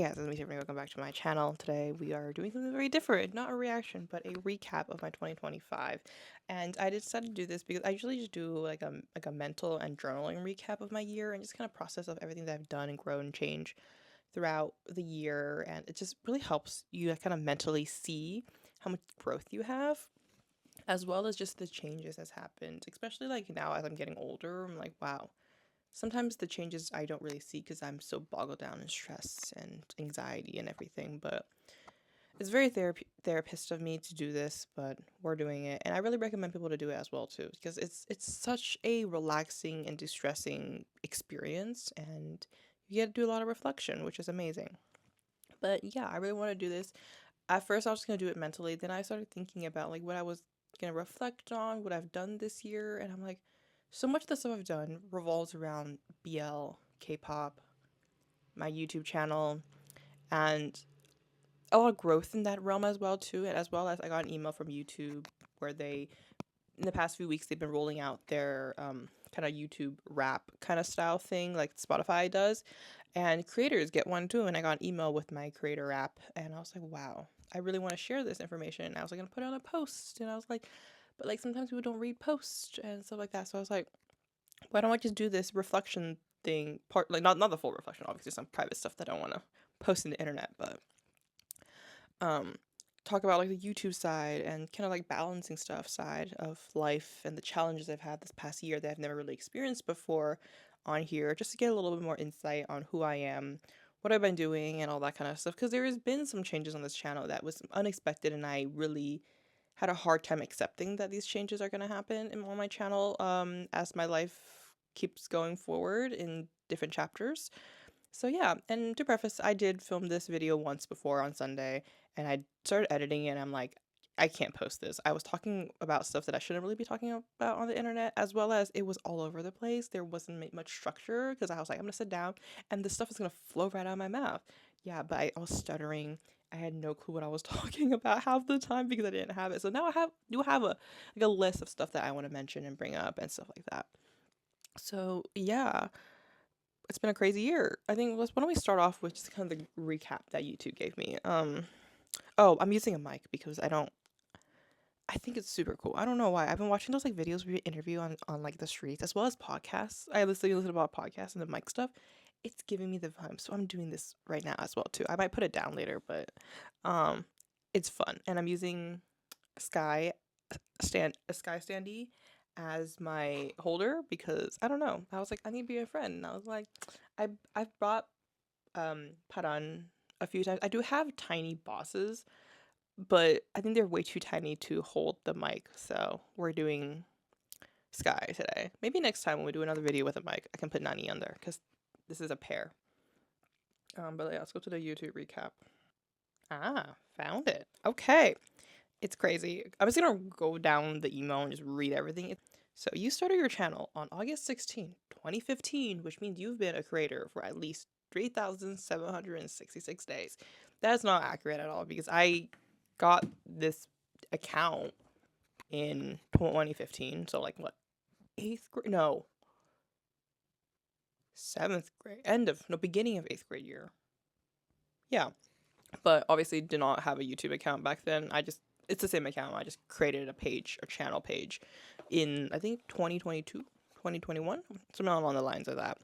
Hey guys, it's me, Tiffany. Welcome back to my channel. Today we are doing something very different, not a reaction, but a recap of my 2025. And I decided to do this because I usually just do like a mental and journaling recap of my year and just kind of process of everything that I've done and grown and changed throughout the year. And it just really helps you kind of mentally see how much growth you have, as well as just the changes that's happened. Especially like now as I'm getting older, I'm like, wow, sometimes the changes I don't really see because I'm so boggled down in stress and anxiety and everything. But it's very therapist of me to do this, but we're doing it, and I really recommend people to do it as well too, because it's such a relaxing and distressing experience, and you get to do a lot of reflection, which is amazing. But yeah, I really want to do this. At first, I was just gonna do it mentally. Then I started thinking about like what I was gonna reflect on, what I've done this year, and I'm like, so much of the stuff I've done revolves around BL, K-pop, my YouTube channel, and a lot of growth in that realm as well too. And as well as I got an email from YouTube where they, in the past few weeks, they've been rolling out their kind of YouTube rap kind of style thing like Spotify does, and creators get one too. And I got an email with my creator app, and I was like, wow, I really want to share this information. And I was like, gonna put it on a post, and I was like, but like sometimes people don't read posts and stuff like that. So I was like, why don't I just do this reflection thing part, like not the full reflection, obviously some private stuff that I don't want to post in the internet, but um talk about like the YouTube side and kind of like balancing stuff side of life and the challenges I've had this past year that I've never really experienced before on here, just to get a little bit more insight on who I am, what I've been doing, and all that kind of stuff. Because there has been some changes on this channel that was unexpected, and I really had a hard time accepting that these changes are going to happen on my channel as my life keeps going forward in different chapters. So yeah, and to preface, I did film this video once before on Sunday, and I started editing it, and I'm like, I can't post this. I was talking about stuff that I shouldn't really be talking about on the internet, as well as it was all over the place. There wasn't much structure because I was like, I'm gonna sit down, and this stuff is gonna flow right out of my mouth. Yeah, but I was stuttering. I had no clue what I was talking about half the time because I didn't have it. So now do have a list of stuff that I want to mention and bring up and stuff like that. So yeah, it's been a crazy year. I think why don't we start off with just kind of the recap that YouTube gave me. Oh, I'm using a mic because I think it's super cool. I don't know why. I've been watching those like videos where you interview on like the streets as well as podcasts. I listen about podcasts and the mic stuff. It's giving me the vibe. So I'm doing this right now as well too. I might put it down later, but um it's fun. And I'm using Sky a Sky standee as my holder because I don't know. I was like, I need to be a friend. And I was like, I've brought Paran a few times. I do have tiny bosses, but I think they're way too tiny to hold the mic. So we're doing Sky today. Maybe next time when we do another video with a mic, I can put Nani on there because this is a pair. But yeah, let's go to the YouTube recap. Ah, found it. Okay. It's crazy. I'm just gonna go down the email and just read everything. So you started your channel on August 16, 2015, which means you've been a creator for at least 3,766 days. That's not accurate at all because I got this account in 2015. So like what? 8th grade? No. 7th grade. Beginning of 8th grade year. Yeah. But obviously did not have a YouTube account back then. It's the same account. I just created a channel page in I think 2022, 2021, something along the lines of that.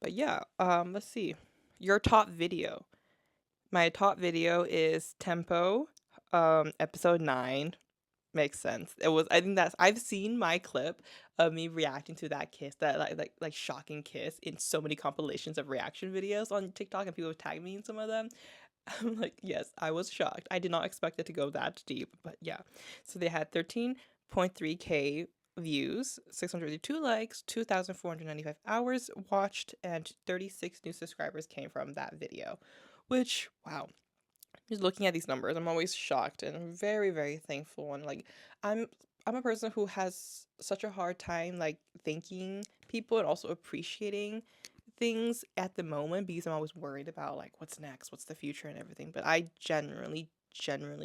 But yeah, let's see. Your top video. My top video is Tempo, episode 9. Makes sense. I think I've seen my clip of me reacting to that kiss, that like shocking kiss in so many compilations of reaction videos on TikTok, and people have tagged me in some of them. I'm like, yes, I was shocked. I did not expect it to go that deep, but yeah. So they had 13.3K views, 652 likes, 2,495 hours watched, and 36 new subscribers came from that video. Which, wow. Just looking at these numbers, I'm always shocked and very, very thankful. And like, I'm I'm a person who has such a hard time like thanking people and also appreciating things at the moment because I'm always worried about like what's next, what's the future and everything. But I genuinely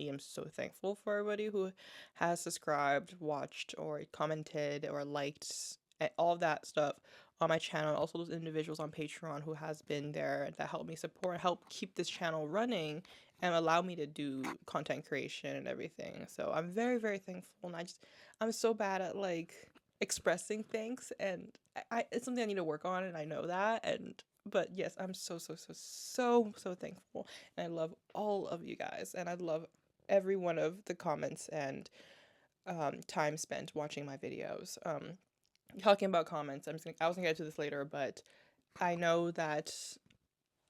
am so thankful for everybody who has subscribed, watched, or commented or liked all of that stuff on my channel, also those individuals on Patreon who has been there that help me support, help keep this channel running and allow me to do content creation and everything. So I'm very, very thankful. And I'm so bad at like expressing thanks, and it's something I need to work on, and I know that. And but yes, I'm so thankful, and I love all of you guys, and I love every one of the comments and time spent watching my videos. Talking about comments, I was gonna get to this later, but I know that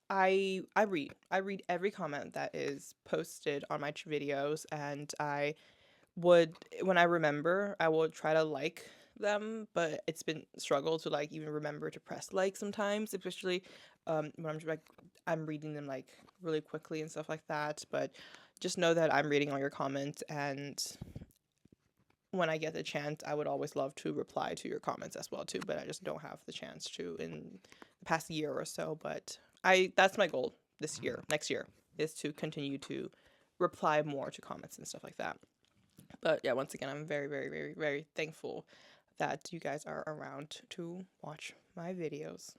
I read every comment that is posted on my videos, and I would, when I remember, I will try to like them, but it's been a struggle to like even remember to press like sometimes, especially when I'm reading them like really quickly and stuff like that. But just know that I'm reading all your comments, and when I get the chance, I would always love to reply to your comments as well too, but I just don't have the chance to in the past year or so. But that's my goal this year, next year, is to continue to reply more to comments and stuff like that. But yeah, once again, I'm very, very, very, very thankful that you guys are around to watch my videos.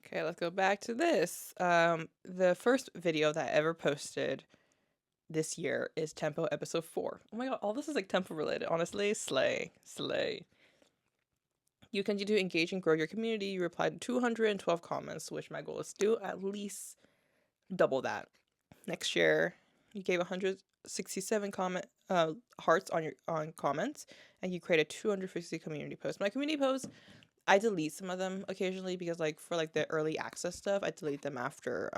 Okay, let's go back to this. The first video that I ever posted this year is Tempo episode 4. Oh my god, all this is like Tempo related. Honestly, slay. You continue to engage and grow your community. You replied to 212 comments, which my goal is to do at least double that. Next year, you gave 167 hearts on comments, and you created 250 community posts. My community posts, I delete some of them occasionally because like for like the early access stuff, I delete them after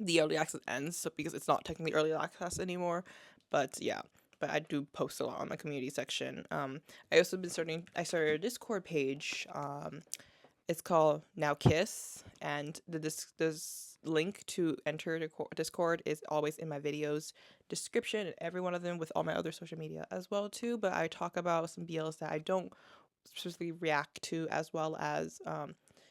the early access ends, so because it's not technically early access anymore. But yeah, but I do post a lot on my community section. I also I started a Discord page. It's called Now Kiss, and this link to enter the Discord is always in my videos description, and every one of them with all my other social media as well too. But I talk about some BLs that I don't specifically react to, as well as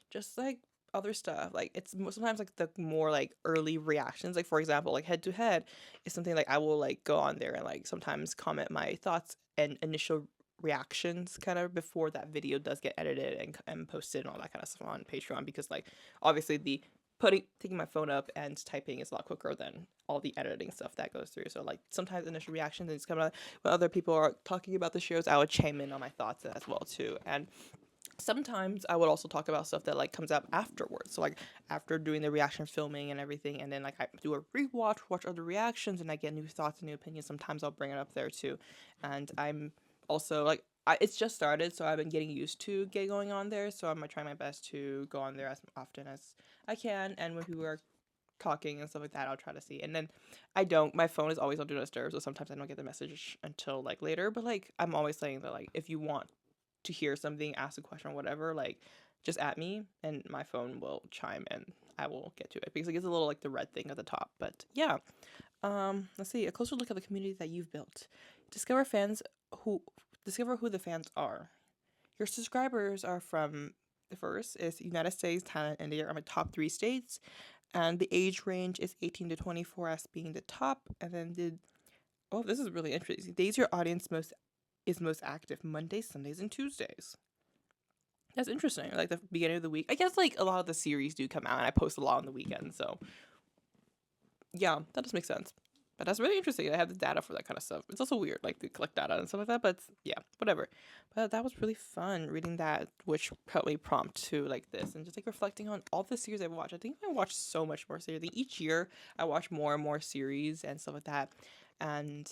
just like other stuff. Like it's sometimes like the more like early reactions, like for example like head to head is something like I will like go on there and like sometimes comment my thoughts and initial reactions kind of before that video does get edited and posted and all that kind of stuff on Patreon, because like obviously the taking my phone up and typing is a lot quicker than all the editing stuff that goes through. So like sometimes initial reactions and it's coming out when other people are talking about the shows, I would chime in on my thoughts as well too. And sometimes I would also talk about stuff that like comes out afterwards. So like after doing the reaction filming and everything, and then like I do a rewatch, watch other reactions, and I get new thoughts and new opinions. Sometimes I'll bring it up there too. And I'm also like it's just started, so I've been getting used to going on there. So I'm gonna try my best to go on there as often as I can. And when people are talking and stuff like that, I'll try to see. And then my phone is always on do not disturb, so sometimes I don't get the message until like later. But like I'm always saying that like if you want to hear something, ask a question or whatever, like just at me and my phone will chime and I will get to it, because it gets a little like the red thing at the top. But yeah, let's see, a closer look at the community that you've built. Discover who the fans are. Your subscribers are from, the first is United States, Thailand, India are my top 3 states, and the age range is 18 to 24 as being the top. And then this is really interesting. Days your audience is most active: Mondays, Sundays, and Tuesdays. That's interesting. Like the beginning of the week. I guess like a lot of the series do come out and I post a lot on the weekend, so yeah, that does make sense. But that's really interesting. I have the data for that kind of stuff. It's also weird, like to collect data and stuff like that, but yeah, whatever. But that was really fun reading that, which helped me prompt to like this and just like reflecting on all the series I've watched. I think I watched so much more series. Like, each year I watch more and more series and stuff like that. And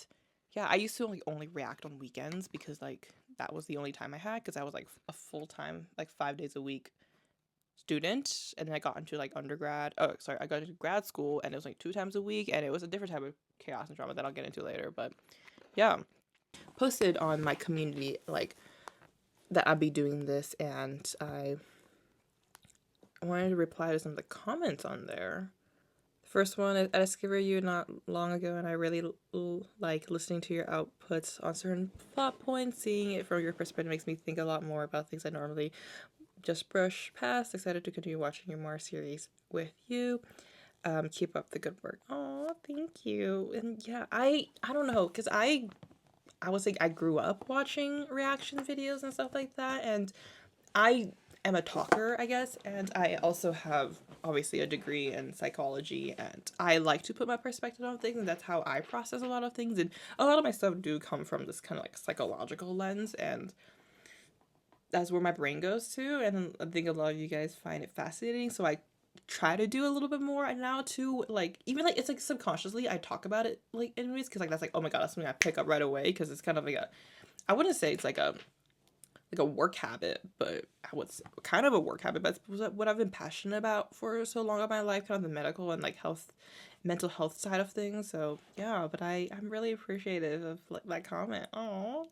yeah, I used to only react on weekends because like that was the only time I had, because I was like a full time, like 5 days a week student, and then I got into like I got into grad school, and it was like 2 times a week, and it was a different type of chaos and drama that I'll get into later. But yeah, posted on my community like that I'd be doing this, and I wanted to reply to some of the comments on there. The first one is, I discovered you not long ago, and I really like listening to your outputs on certain plot points. Seeing it from your perspective makes me think a lot more about things I normally just brush past. Excited to continue watching your more series with you. Keep up the good work. Oh, thank you. And yeah, I don't know, because I was like, I grew up watching reaction videos and stuff like that, and I am a talker, I guess, and I also have obviously a degree in psychology, and I like to put my perspective on things, and that's how I process a lot of things. And a lot of my stuff do come from this kind of like psychological lens, and that's where my brain goes to. And I think a lot of you guys find it fascinating, so I try to do a little bit more. And now too, like even like it's like subconsciously I talk about it like in movies, because like that's like, oh my god, that's something I pick up right away, because it's kind of like a, I wouldn't say it's like a work habit, but I would say kind of a work habit. But it's what I've been passionate about for so long of my life, kind of the medical and like health, mental health side of things. So yeah, but I'm really appreciative of like that comment. Oh.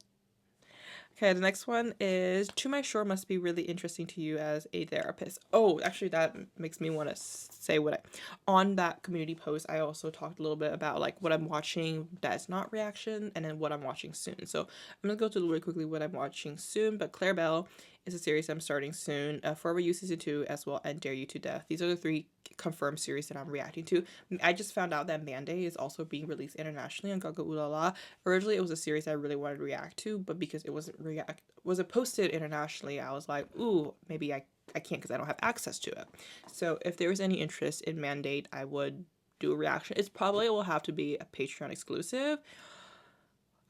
Okay, the next one is, To My Shore must be really interesting to you as a therapist. Oh, actually, that makes me want to say what I. On that community post, I also talked a little bit about like what I'm watching that's not reaction, and then what I'm watching soon. So I'm gonna go through really quickly what I'm watching soon. But Claire Bell is a series I'm starting soon. Forever You Season 2 as well, and Dare You to Death. These are the three confirmed series that I'm reacting to. I just found out that Manday is also being released internationally on Gaga Ulala. Originally, it was a series I really wanted to react to, but because it wasn't posted internationally, I was like, ooh, maybe I can't because I don't have access to it. So if there was any interest in Mandate, I would do a reaction. It's probably will have to be a Patreon exclusive.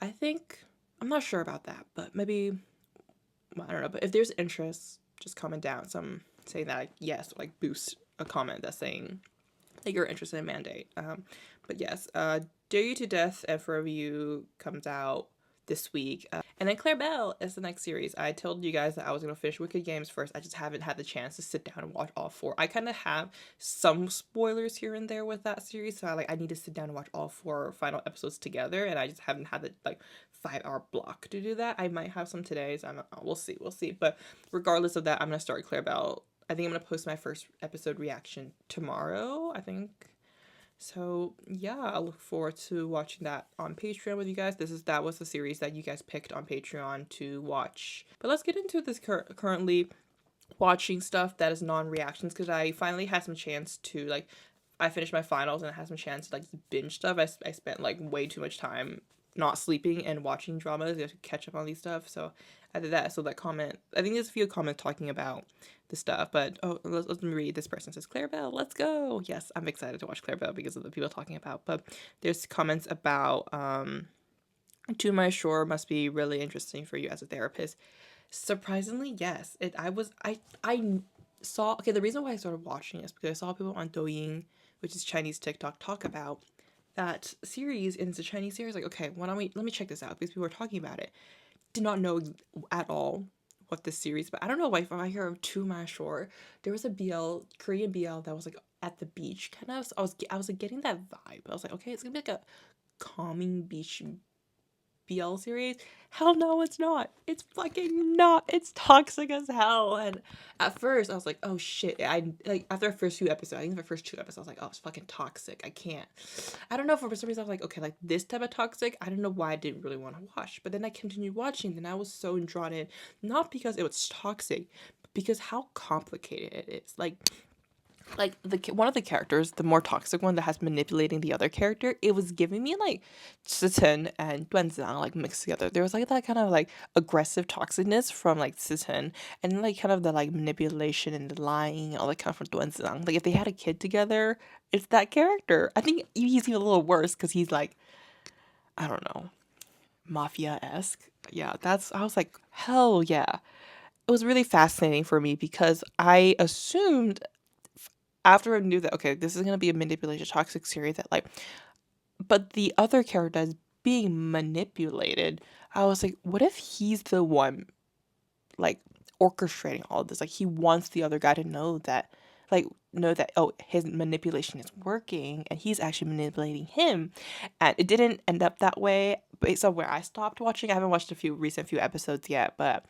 I think, I'm not sure about that, but maybe, well, I don't know. But if there's interest, just comment down some saying that yes, or like boost a comment that's saying that you're interested in Mandate. But yes, Dare You to Death and Forever You comes out this week. And then Claire Bell is the next series. I told you guys that I was going to finish Wicked Games first. I just haven't had the chance to sit down and watch all four. I kind of have some spoilers here and there with that series, so I need to sit down and watch all four final episodes together, and I just haven't had the like 5 hour block to do that. I might have some today, so we'll see. But regardless of that, I'm going to start Claire Bell. I think I'm going to post my first episode reaction tomorrow, I think. So yeah, I look forward to watching that on Patreon with you guys. That was the series that you guys picked on Patreon to watch. But let's get into this currently watching stuff that is non-reactions, because I finally had some chance to like, I finished my finals and I had some chance to like binge stuff. I spent like way too much time not sleeping and watching dramas to catch up on these stuff. So I did that. So that comment, I think there's a few comments talking about the stuff, but let me read. This person says, Claire Bell, let's go. Yes, I'm excited to watch Claire Bell because of the people talking about. But there's comments about To My Shore must be really interesting for you as a therapist. Surprisingly, yes. I saw, okay, the reason why I started watching is because I saw people on Douyin, which is Chinese TikTok, talk about that series, and it's a Chinese series. Like, okay, let me check this out, because people were talking about it. Did not know at all what this series, but I don't know why, if I hear of To My Shore, there was a Korean BL that was like at the beach kind of. So I was like getting that vibe. I was like, okay, it's gonna be like a calming beach BL series. Hell no, it's not. It's fucking not. It's toxic as hell. And at first I was like, oh shit. I like after the first few episodes, I think the first 2 episodes, I was like, oh, it's fucking toxic. I can't. I don't know, for some reason I was like, okay, like this type of toxic, I don't know why I didn't really want to watch. But then I continued watching, and I was so drawn in, not because it was toxic, but because how complicated it is. Like one of the characters, the more toxic one that has manipulating the other character, it was giving me like Siten and Duanzang like mixed together. There was like that kind of like aggressive toxicness from like Siten, and like kind of the like manipulation and the lying, all that kind of from Duanzang. Like if they had a kid together, it's that character. I think he's even a little worse because he's like, I don't know, mafia-esque. Yeah, I was like, hell yeah. It was really fascinating for me because I assumed, after I knew that, okay, this is gonna be a manipulation toxic series, that like, but the other character is being manipulated. I was like, what if he's the one like orchestrating all of this? Like he wants the other guy to know that, oh, his manipulation is working and he's actually manipulating him. And it didn't end up that way based on where I stopped watching. I haven't watched recent few episodes yet, but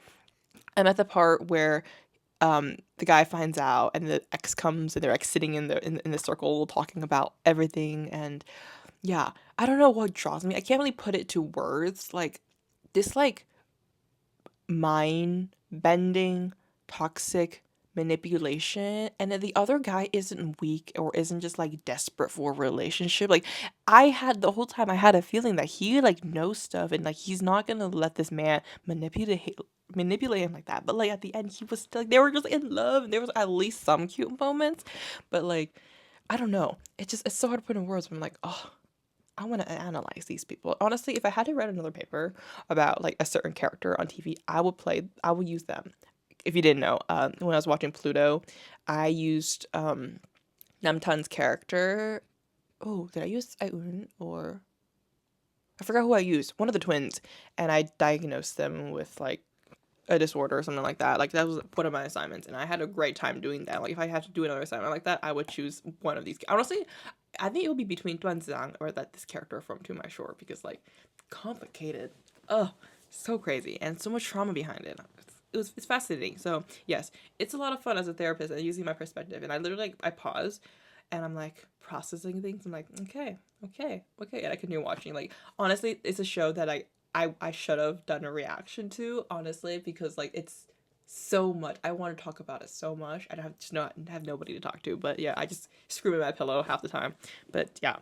I'm at the part where the guy finds out and the ex comes, and they're like sitting in the circle talking about everything. And yeah, I don't know what draws me. I can't really put it to words. Like this like mind bending toxic manipulation, and then the other guy isn't weak or isn't just like desperate for a relationship. Like the whole time I had a feeling that he like knows stuff, and like he's not gonna let this man manipulate him like that. But like at the end, he was still, they were just in love, and there was at least some cute moments. But like, I don't know. It's so hard to put in words. But I'm like, oh, I want to analyze these people. Honestly, if I had to write another paper about like a certain character on TV, I would use them. If you didn't know, when I was watching Pluto, I used Namtan's character. Oh, did I use Ayun or I forgot who I used? One of the twins, and I diagnosed them with like a disorder or something like that. Like that was one of my assignments, and I had a great time doing that. Like if I had to do another assignment like that, I would choose one of these. Honestly, I think it would be between Tuan Zhang or that this character from To My Shore, because like complicated, so crazy, and so much trauma behind it. It's fascinating. So yes, it's a lot of fun as a therapist and using my perspective. And I literally like I pause, and I'm like processing things. I'm like okay, and I continue watching. Like honestly, it's a show that I should have done a reaction to, honestly, because like it's so much. I want to talk about it so much. I have just not have nobody to talk to. But yeah, I just scream at my pillow half the time. But yeah.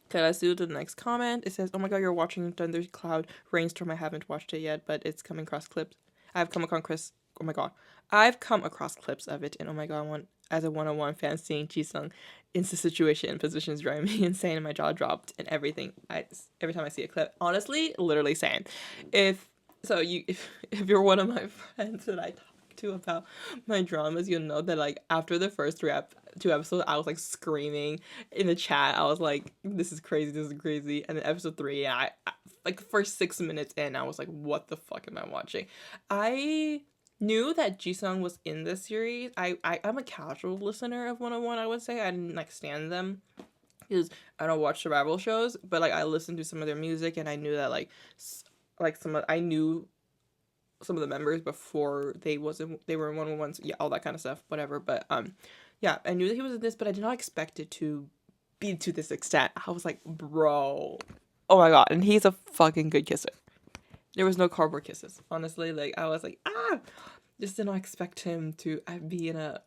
Okay, let's do the next comment. It says, "Oh my god, you're watching Thundercloud Rainstorm. I haven't watched it yet, but it's coming across clips. I've come across Chris. Oh my god, I've come across clips of it, and oh my god, as a 101 fan, seeing Jisung in the situation and positions driving me insane, and my jaw dropped and everything. Every time I see a clip, honestly, literally same. If if you're one of my friends that I talk to about my dramas, you'll know that like after the first two episodes, I was like screaming in the chat. I was like, this is crazy, and then episode 3, I like the first 6 minutes in, I was like, what the fuck am I watching? I knew that Jisung was in this series. I'm a casual listener of 101, I would say. I didn't like stand them because I don't watch survival shows, but like I listened to some of their music, and I knew that like I knew some of the members before they were in 101, so yeah, all that kind of stuff, whatever. But yeah, I knew that he was in this, but I did not expect it to be to this extent. I was like, bro, oh my god, and he's a fucking good kisser. There was no cardboard kisses, honestly. Like I was like, just did not expect him to be in a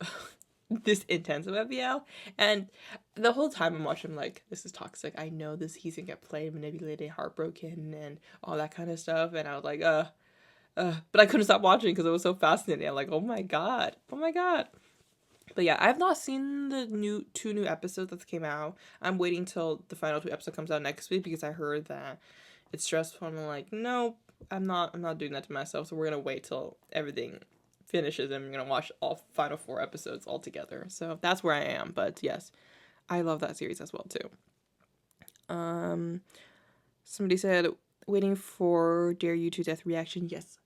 this intense of FBL. And the whole time I'm watching, I'm like, this is toxic. I know this. He's gonna get played, manipulated, heartbroken, and all that kind of stuff. And I was like, but I couldn't stop watching because it was so fascinating. I'm like, oh my god. But yeah, I have not seen the two new episodes that came out. I'm waiting till the final 2 episodes comes out next week because I heard that it's stressful. I'm like, no, I'm not doing that to myself. So we're gonna wait till everything finishes, and we're gonna watch all final 4 episodes all together. So that's where I am. But yes, I love that series as well too. Somebody said, waiting for Dare You to Death reaction. Yes,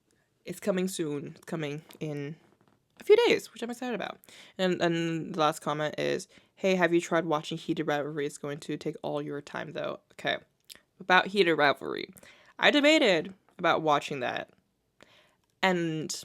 it's coming soon. It's coming in a few days, which I'm excited about. And the last comment is, hey, have you tried watching Heated Rivalry? It's going to take all your time though. Okay, about Heated Rivalry, I debated about watching that, and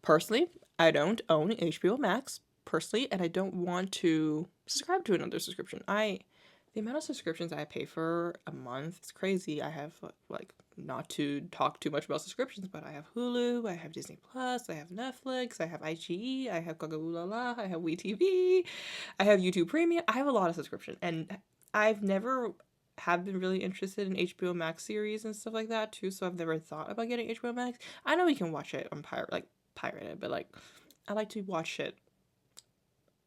personally, I don't own HBO Max personally, and I don't want to subscribe to another subscription. The amount of subscriptions I pay for a month is crazy. I have like, not to talk too much about subscriptions, but I have Hulu, I have Disney Plus, I have Netflix, I have IGE, I have Gagaulala, I have WeTV, I have YouTube Premium. I have a lot of subscription, and I've never have been really interested in HBO Max series and stuff like that too. So I've never thought about getting HBO Max. I know you can watch it on pirated, but like I like to watch it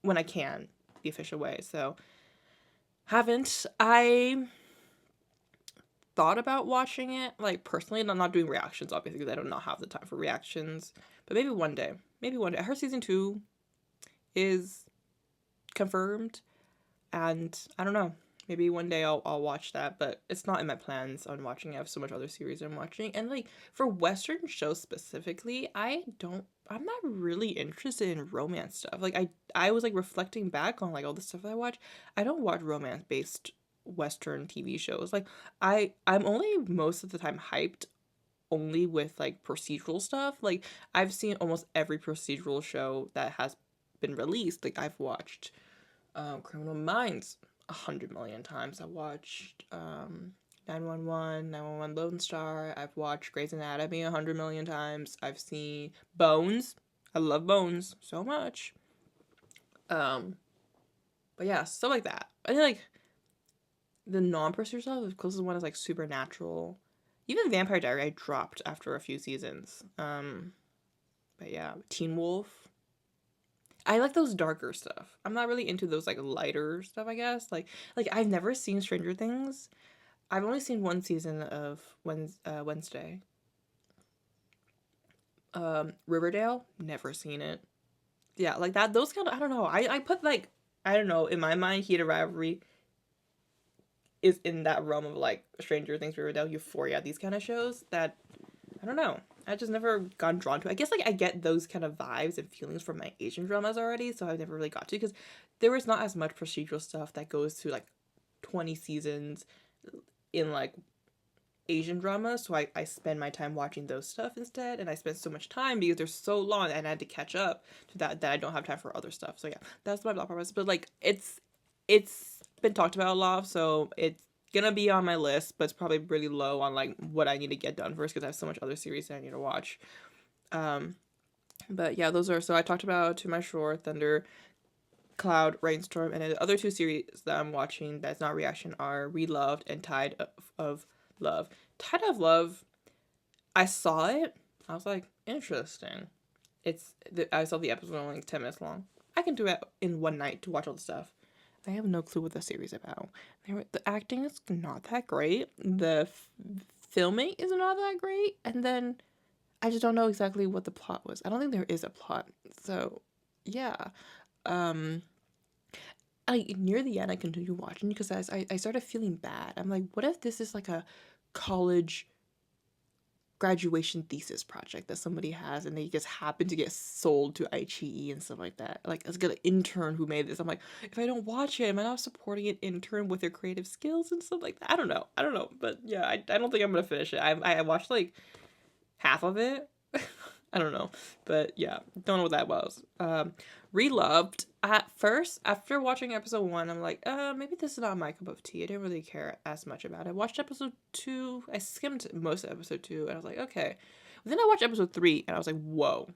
when I can, the official way. So I thought about watching it, like personally, and I'm not doing reactions obviously because I do not have the time for reactions, but maybe one day. I heard season 2 is confirmed, and I don't know, maybe one day I'll watch that, but it's not in my plans on watching. I have so much other series I'm watching, and like for Western shows specifically, I'm not really interested in romance stuff. Like I was like reflecting back on like all the stuff I watch. I don't watch romance based Western TV shows. Like I'm only most of the time hyped only with like procedural stuff. Like I've seen almost every procedural show that has been released. Like I've watched Criminal Minds 100 million times. I watched 911 Lone Star. I've watched Grey's Anatomy 100 million times. I've seen Bones. I love Bones so much. But yeah, stuff like that. I think like the non-procedural stuff, the closest one is like Supernatural. Even Vampire Diary I dropped after a few seasons. But yeah, Teen Wolf. I like those darker stuff. I'm not really into those like lighter stuff, I guess. Like I've never seen Stranger Things. I've only seen one season of Wednesday. Riverdale, never seen it. Yeah, like that. Those kind of, I don't know. I put like, I don't know, in my mind, Heated Rivalry is in that realm of like Stranger Things, Riverdale, Euphoria, these kind of shows that I don't know. I just never gotten drawn to. I guess like I get those kind of vibes and feelings from my Asian dramas already, so I've never really got to, because there was not as much procedural stuff that goes to like 20 seasons in like Asian dramas, so I spend my time watching those stuff instead, and I spend so much time because they're so long and I had to catch up to that I don't have time for other stuff. So yeah, that's my block process. But like it's been talked about a lot, so it's gonna be on my list, but it's probably really low on like what I need to get done first because I have so much other series that I need to watch. But yeah, those are, so I talked about To My Shore, Thunder, Cloud, Rainstorm, and the other two series that I'm watching that's not reaction are Reloved and Tide of Love. Tide of Love, I saw it. I was like, interesting. I saw the episode only like 10 minutes long. I can do it in one night to watch all the stuff. I have no clue what the series is about. The acting is not that great. The filming is not that great. And then I just don't know exactly what the plot was. I don't think there is a plot. So, yeah. Near the end, I continued watching because I started feeling bad. I'm like, what if this is like a college graduation thesis project that somebody has and they just happen to get sold to iQIYI and stuff like that? Like, it's like an intern who made this. I'm like, if I don't watch it, am I not supporting an intern with their creative skills and stuff like that? I don't know. But yeah, I don't think I'm gonna finish it. I watched like half of it. I don't know. But yeah, don't know what that was. Reloved. At first, after watching episode 1, I'm like, maybe this is not my cup of tea. I didn't really care as much about it. I watched episode 2. I skimmed most of episode 2, and I was like, okay. But then I watched episode 3, and I was like, whoa.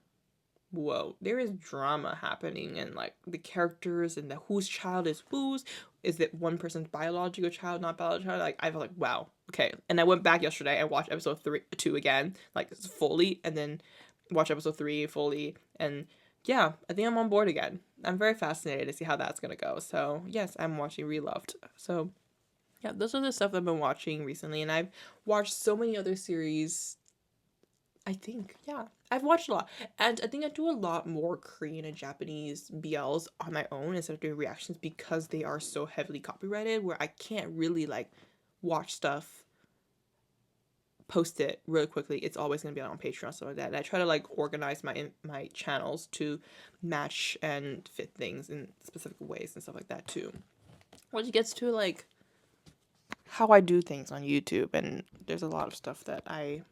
There is drama happening, and like the characters and the whose child is whose. Is it one person's biological child, not biological child? Like, I felt like, wow, okay. And I went back yesterday and watched episode 2 again, like fully, and then watch episode 3 fully, and yeah, I think I'm on board again. I'm very fascinated to see how that's gonna go. So yes, I'm watching Reloved. So yeah, those are the stuff I've been watching recently, and I've watched so many other series. I think, yeah, I've watched a lot, and I think I do a lot more Korean and Japanese BLs on my own instead of doing reactions because they are so heavily copyrighted, where I can't really like watch stuff, post it really quickly. It's always going to be on Patreon, stuff like that. And I try to like organize my channels to match and fit things in specific ways and stuff like that too, which gets to like how I do things on YouTube, and there's a lot of stuff that I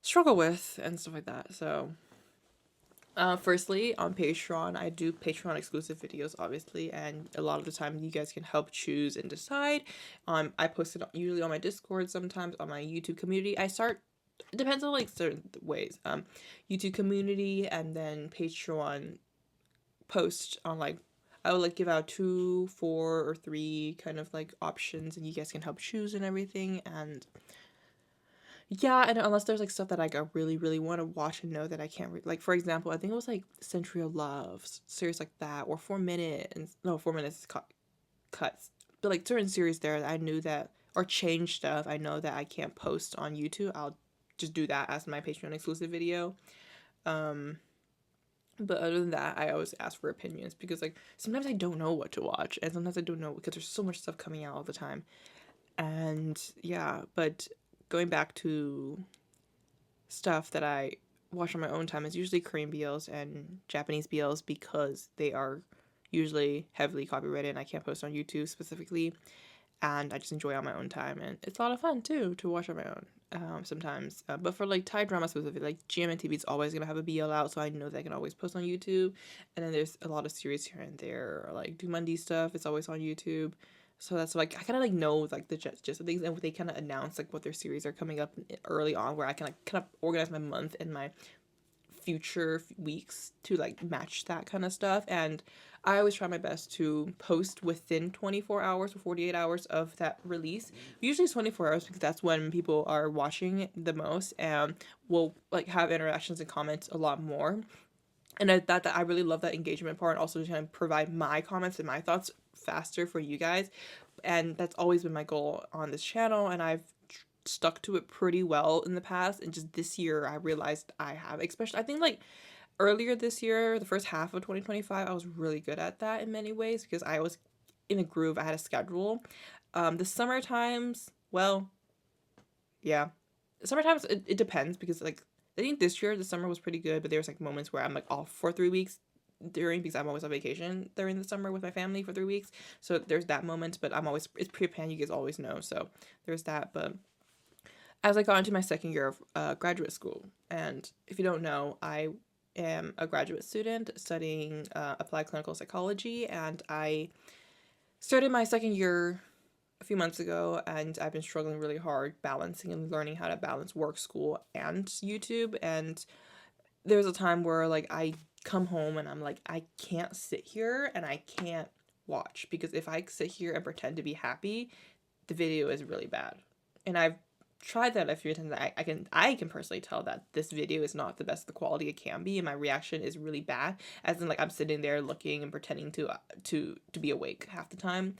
struggle with and stuff like that. So firstly, on Patreon, I do Patreon exclusive videos, obviously, and a lot of the time you guys can help choose and decide. I post it usually on my Discord, sometimes on my YouTube community. It depends on like certain ways. YouTube community, and then Patreon post on like, I would like give out 2, 4, or 3 kind of like options, and you guys can help choose and everything. And yeah, and unless there's like stuff that like I really, really want to watch and know that I can't like, for example, I think it was like Century of Love, series like that, or 4 Minute, and no, 4 minutes is cuts, but like certain series there that I knew that, or change stuff I know that I can't post on YouTube, I'll just do that as my Patreon exclusive video. But other than that, I always ask for opinions because like sometimes I don't know what to watch, and sometimes I don't know because there's so much stuff coming out all the time. And yeah, but going back to stuff that I watch on my own time is usually Korean BLs and Japanese BLs because they are usually heavily copyrighted and I can't post on YouTube specifically, and I just enjoy on my own time, and it's a lot of fun too to watch on my own sometimes. But for like Thai drama specifically, like GMMTV is always gonna have a BL out, so I know that I can always post on YouTube. And then there's a lot of series here and there, like Do Monday stuff, it's always on YouTube. So that's like I kind of like know like the gist of things, and they kind of announce like what their series are coming up early on, where I can like kind of organize my month and my future weeks to like match that kind of stuff. And I always try my best to post within 24 hours or 48 hours of that release. Usually it's 24 hours because that's when people are watching it the most and will like have interactions and comments a lot more. And that I really love that engagement part, and also trying to provide my comments and my thoughts faster for you guys. And that's always been my goal on this channel, and I've stuck to it pretty well in the past. And just this year I realized I have, especially I think like earlier this year, the first half of 2025, I was really good at that in many ways because I was in a groove. I had a schedule. The summer times, well, yeah, summertimes it depends because like I think this year the summer was pretty good, but there was like moments where I'm like off for 3 weeks during, because I'm always on vacation during the summer with my family for 3 weeks. So there's that moment, but I'm always, it's pre-planned, you guys always know. So there's that. But as I got into my second year of graduate school, and if you don't know, I am a graduate student studying applied clinical psychology, and I started my second year a few months ago, and I've been struggling really hard balancing and learning how to balance work, school, and YouTube. And there was a time where like I come home and I'm like, I can't sit here and I can't watch, because if I sit here and pretend to be happy, the video is really bad. And I've tried that a few times. I can personally tell that this video is not the best the quality it can be, and my reaction is really bad, as in like I'm sitting there looking and pretending to be awake half the time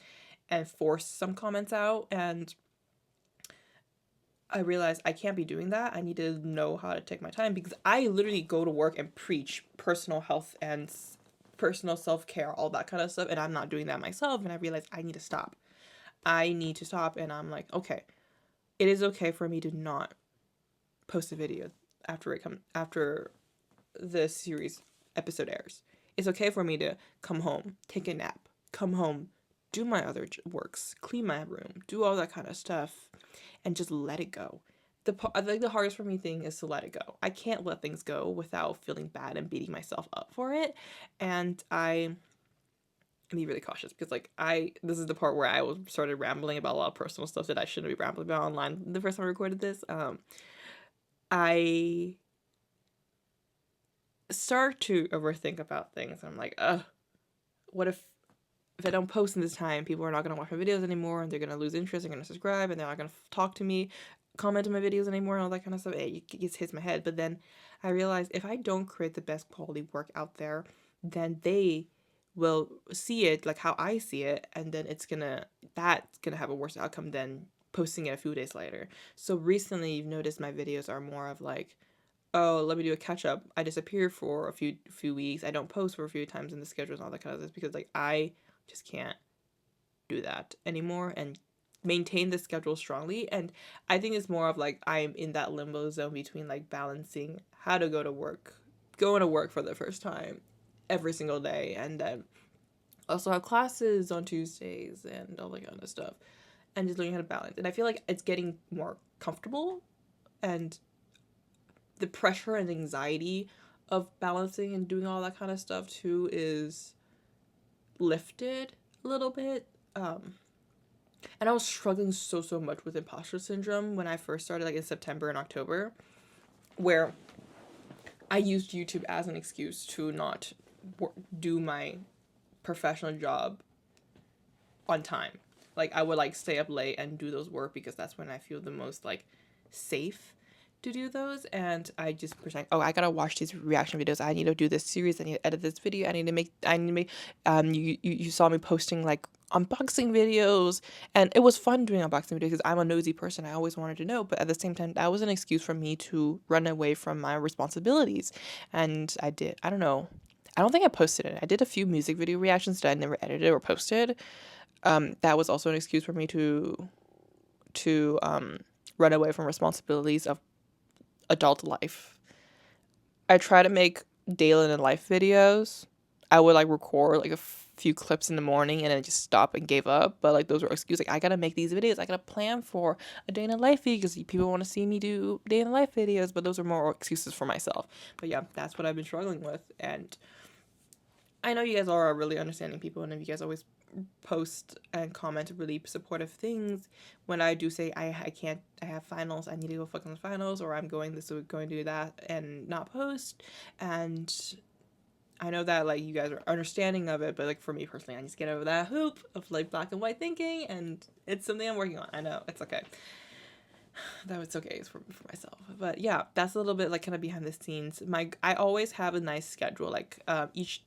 and force some comments out. And I realized I can't be doing that. I need to know how to take my time, because I literally go to work and preach personal health and personal self-care, all that kind of stuff, and I'm not doing that myself. And I realized I need to stop. And I'm like, okay, it is okay for me to not post a video after the series episode airs. It's okay for me to come home, take a nap, come home, do my other works, clean my room, do all that kind of stuff, and just let it go. I think the hardest for me thing is to let it go. I can't let things go without feeling bad and beating myself up for it. And I be really cautious, because like this is the part where I started rambling about a lot of personal stuff that I shouldn't be rambling about online the first time I recorded this. I start to overthink about things. I'm like, what if I don't post in this time, people are not going to watch my videos anymore, and they're going to lose interest, they're going to subscribe, and they're not going to talk to me, comment on my videos anymore, and all that kind of stuff. It just hits my head. But then I realized if I don't create the best quality work out there, then they will see it like how I see it, and then that's gonna have a worse outcome than posting it a few days later. So recently you've noticed my videos are more of like, oh, let me do a catch up. I disappear for a few weeks. I don't post for a few times in the schedules and all that kind of stuff, because like I just can't do that anymore and maintain the schedule strongly. And I think it's more of like I'm in that limbo zone between like balancing how to going to work for the first time every single day, and then also have classes on Tuesdays and all that kind of stuff, and just learning how to balance. And I feel like it's getting more comfortable, and the pressure and anxiety of balancing and doing all that kind of stuff too is lifted a little bit. And I was struggling so much with imposter syndrome when I first started, like in September and October, where I used YouTube as an excuse to not do my professional job on time. Like I would like stay up late and do those work, because that's when I feel the most like safe to do those. And I just pretend, oh, I gotta watch these reaction videos, I need to do this series, I need to edit this video, I need to make you saw me posting like unboxing videos, and it was fun doing unboxing videos because I'm a nosy person. I always wanted to know, but at the same time that was an excuse for me to run away from my responsibilities. And I don't know, I don't think I posted it. I did a few music video reactions that I never edited or posted. That was also an excuse for me to run away from responsibilities of adult life. I try to make daily and life videos. I would like record like a few clips in the morning and then just stop and gave up. But like those were excuses. Like I gotta make these videos. I gotta plan for a day in a life video because people want to see me do day in a life videos. But those are more excuses for myself. But yeah, that's what I've been struggling with. And I know you guys are really understanding people, and if you guys always post and comment really supportive things when I do say I can't, I have finals, I need to go focus on the finals, or I'm going this week, going to do that, and not post. And I know that like you guys are understanding of it, but like for me personally, I just get over that hoop of like black and white thinking, and it's something I'm working on. I know it's okay. That was okay for myself, but yeah, that's a little bit like kind of behind the scenes. I always have a nice schedule. Like each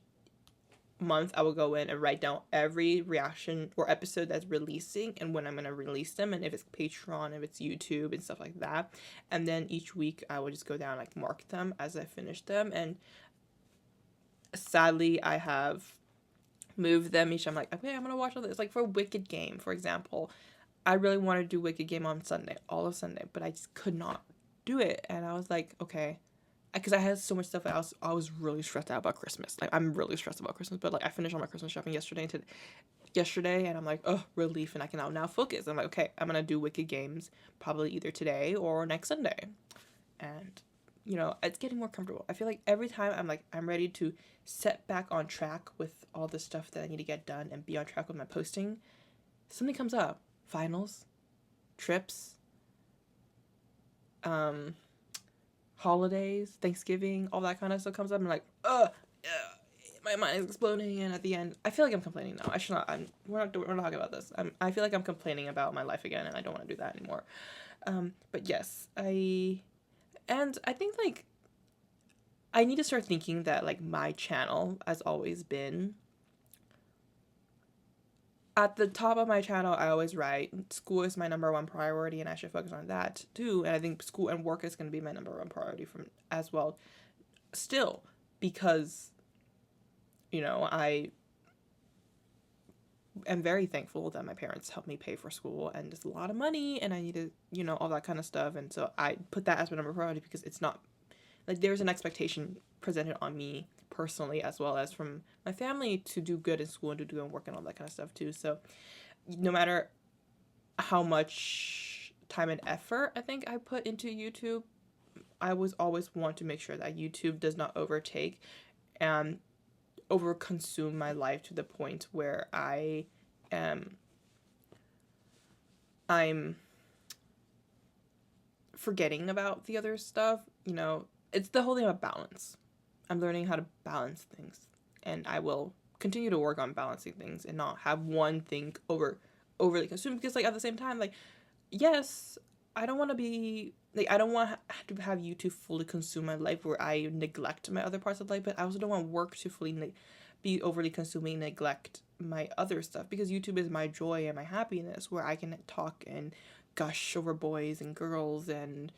month I will go in and write down every reaction or episode that's releasing and when I'm going to release them, and if it's Patreon, if it's YouTube and stuff like that. And then each week I will just go down, like mark them as I finish them. And sadly I have moved them each. I'm like, okay, I'm going to watch all this. Like for Wicked Game, for example, I really wanted to do Wicked Game on Sunday, all of Sunday, but I just could not do it. And I was like, okay, because I had so much stuff that I was really stressed out about Christmas. Like I'm really stressed about Christmas, but like I finished all my Christmas shopping yesterday, and I'm like, oh, relief, and I can now focus. I'm like, okay, I'm gonna do Wicked Games probably either today or next Sunday, and you know, it's getting more comfortable. I feel like every time I'm like, I'm ready to set back on track with all the stuff that I need to get done and be on track with my posting, something comes up. Finals, trips, holidays, Thanksgiving, all that kind of stuff comes up. I'm like, my mind is exploding, and at the end, I feel like I'm complaining now. I should not. We're not talking about this. I feel like I'm complaining about my life again, and I don't want to do that anymore. But yes, I think like I need to start thinking that like my channel has always been at the top of my channel. I always write school is my number one priority, and I should focus on that too. And I think school and work is going to be my number one priority from as well still, because you know, I am very thankful that my parents helped me pay for school, and it's a lot of money, and I need to, you know, all that kind of stuff. And so I put that as my number one priority because it's not like there's an expectation presented on me personally as well as from my family to do good in school and to do good in work and all that kind of stuff too. So no matter how much time and effort I think I put into YouTube, I was always want to make sure that YouTube does not overtake and over consume my life to the point where I'm forgetting about the other stuff. You know, it's the whole thing about balance. I'm learning how to balance things, and I will continue to work on balancing things and not have one thing overly consumed, because like at the same time, like yes, I don't want to be like, I don't want to have YouTube fully consume my life where I neglect my other parts of life, but I also don't want work to fully be overly consuming, neglect my other stuff, because YouTube is my joy and my happiness, where I can talk and gush over boys and girls and,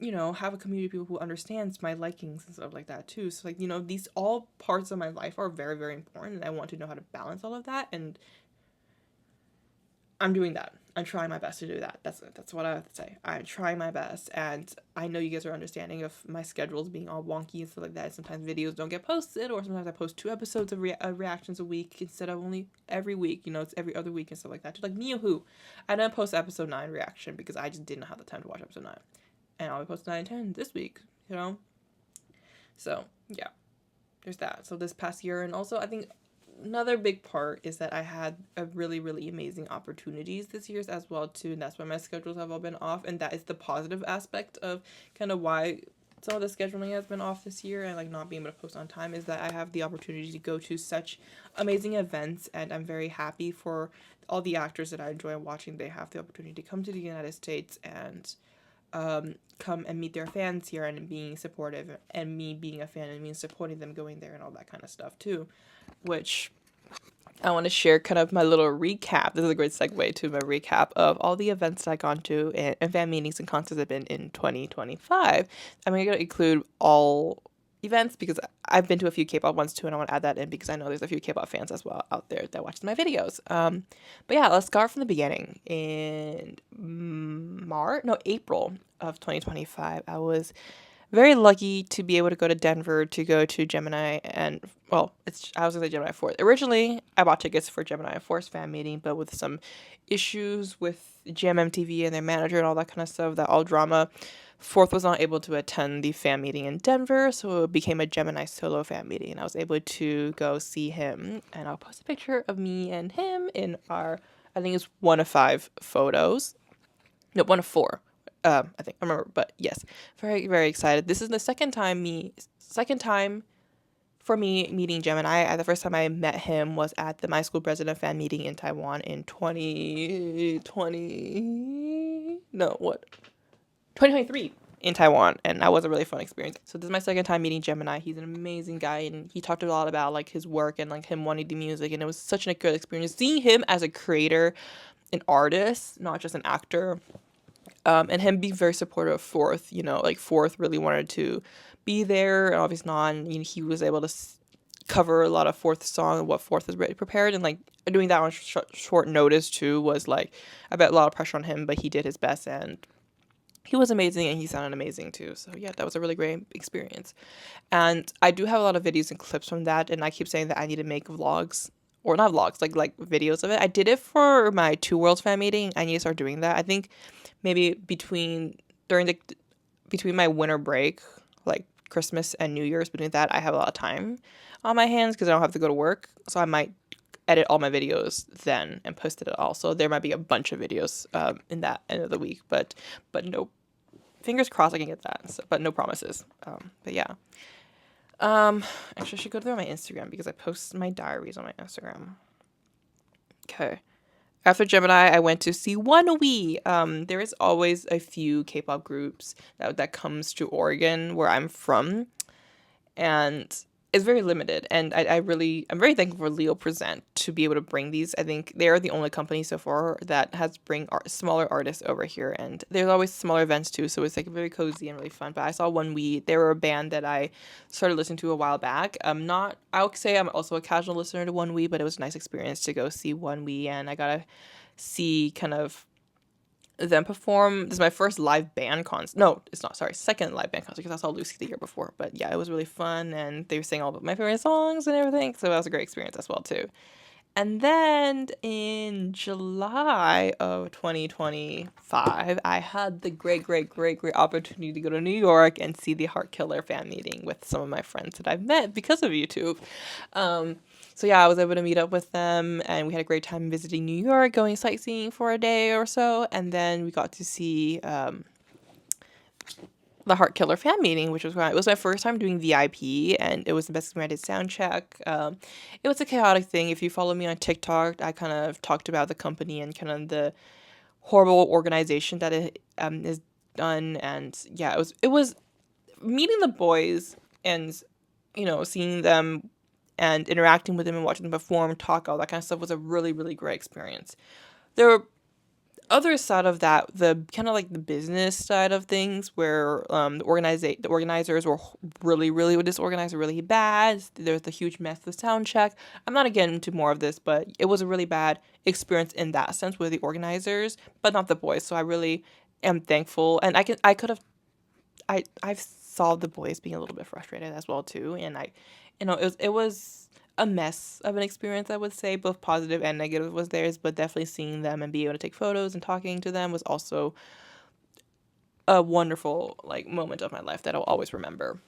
you know, have a community of people who understands my likings and stuff like that too. So like, you know, these all parts of my life are very, very important, and I want to know how to balance all of that, and I'm doing that. I'm trying my best to do that. That's what I have to say. I'm trying my best, and I know you guys are understanding of my schedules being all wonky and stuff like that. Sometimes videos don't get posted, or sometimes I post 2 episodes of reactions a week instead of only every week. You know, it's every other week and stuff like that. Just like Mia Who, I didn't post episode 9 reaction because I just didn't have the time to watch episode 9, and I'll be posting 9 and 10 this week. You know, so yeah, there's that. So this past year, and also I think another big part is that I had a really, really amazing opportunities this year as well too, and that's why my schedules have all been off, and that is the positive aspect of kind of why some of the scheduling has been off this year and like not being able to post on time, is that I have the opportunity to go to such amazing events, and I'm very happy for all the actors that I enjoy watching. They have the opportunity to come to the United States and come and meet their fans here, and being supportive, and me being a fan and me supporting them going there and all that kind of stuff too, which I want to share kind of my little recap. This is a great segue to my recap of all the events that I've gone to and fan meetings and concerts I've been in 2025. I'm going to include all events because I've been to a few K-pop ones too, and I want to add that in because I know there's a few K-pop fans as well out there that watch my videos. But yeah, let's start from the beginning. In April of 2025, I was very lucky to be able to go to Denver to go to Gemini and, well, I was going to say Gemini Force. Originally, I bought tickets for Gemini Force fan meeting, but with some issues with GMMTV and their manager and all that kind of stuff, that all drama Fourth was not able to attend the fan meeting in Denver, so it became a Gemini solo fan meeting, and I was able to go see him. And I'll post a picture of me and him in our, I think it's 1 of 5 photos. No, 1 of 4. I think I remember, but yes, very very excited. This is the second time for me meeting Gemini. The first time I met him was at the My School President fan meeting in Taiwan in 2020. No, what? 2023 in Taiwan, and that was a really fun experience. So this is my second time meeting Gemini. He's an amazing guy, and he talked a lot about like his work and like him wanting to do music, and it was such a good experience seeing him as a creator, an artist, not just an actor. And him being very supportive of Fourth. Like Fourth really wanted to be there, and obviously not. And, he was able to cover a lot of Fourth song and what Fourth was ready prepared, and like doing that on short notice too was like I bet a lot of pressure on him, but he did his best, and he was amazing, and he sounded amazing too. So yeah, that was a really great experience. And I do have a lot of videos and clips from that, and I keep saying that I need to make vlogs, or not vlogs, like videos of it. I did it for my Two Worlds fan meeting. I need to start doing that. I think maybe between my winter break, like Christmas and New Year's, between that I have a lot of time on my hands because I don't have to go to work. So I might edit all my videos then and post it all. So there might be a bunch of videos in that end of the week, but no, fingers crossed I can get that. So, but no promises. But yeah. Actually, I should go through my Instagram because I post my diaries on my Instagram. Okay. After Gemini, I went to see ONEWE. There is always a few K-pop groups that comes to Oregon, where I'm from, and it's very limited. And I'm very thankful for Leo Present to be able to bring these. I think they are the only company so far that has bring smaller artists over here, and there's always smaller events too. So it's like very cozy and really fun. But I saw ONEWE. They were a band that I started listening to a while back. I would say I'm also a casual listener to ONEWE, but it was a nice experience to go see ONEWE, and I got to see kind of them perform. This is my first live band concert. No, it's not. Sorry, second live band concert because I saw Lucy the year before. But yeah, it was really fun, and they were singing all of my favorite songs and everything. So that was a great experience as well too. And then in July of 2025, I had the great opportunity to go to New York and see the Heartkiller fan meeting with some of my friends that I've met because of YouTube. So yeah, I was able to meet up with them, and we had a great time visiting New York, going sightseeing for a day or so, and then we got to see the Heartkiller fan meeting, which was great. It was my first time doing VIP, and it was the best experience. I did sound check. It was a chaotic thing. If you follow me on TikTok, I kind of talked about the company and kind of the horrible organization that it is done. And yeah, it was meeting the boys and seeing them and interacting with them and watching them perform, talk, all that kind of stuff was a really really great experience. There were other side of that, the kind of like the business side of things, where the organizers were really disorganized, really bad. There was a huge mess with sound check. I'm not getting into more of this, but it was a really bad experience in that sense with the organizers, but not the boys. So I really am thankful, and I've saw the boys being a little bit frustrated as well too, and it was a mess of an experience, I would say. Both positive and negative was theirs, but definitely seeing them and being able to take photos and talking to them was also a wonderful moment of my life that I'll always remember.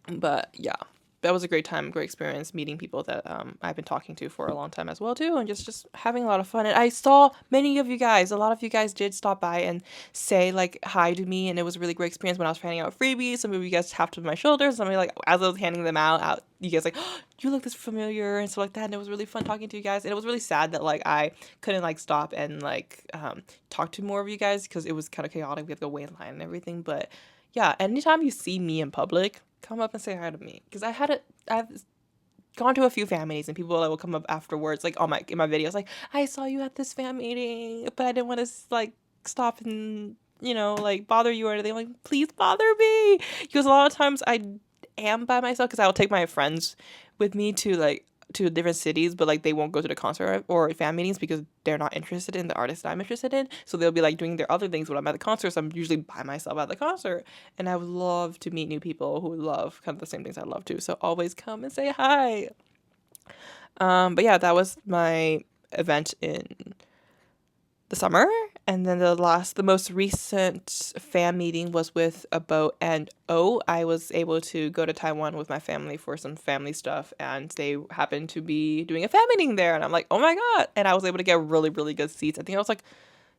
But yeah, that was a great time, great experience meeting people that I've been talking to for a long time as well too, and just having a lot of fun. And I saw many of you guys, a lot of you guys did stop by and say hi to me, and it was a really great experience when I was handing out freebies. Some of you guys tapped on my shoulders, some of you as I was handing them out you guys oh, you look this familiar and stuff like that, and it was really fun talking to you guys. And it was really sad that I couldn't stop and talk to more of you guys because it was kind of chaotic. We had to go wait in line and everything. But yeah, anytime you see me in public, come up and say hi to me, because I've gone to a few fan meetings and people will come up afterwards in my videos I saw you at this fan meeting, but I didn't want to stop and bother you or anything. I'm like, please bother me, because a lot of times I am by myself because I will take my friends with me to different cities, but they won't go to the concert or fan meetings because they're not interested in the artist that I'm interested in. So they'll be doing their other things when I'm at the concert. So I'm usually by myself at the concert, and I would love to meet new people who love kind of the same things I love too. So always come and say hi. But yeah, that was my event in the summer. And then the most recent fan meeting was with Abo and O. I was able to go to Taiwan with my family for some family stuff, and they happened to be doing a fan meeting there, and I'm like, oh my god! And I was able to get really, really good seats. I think I was like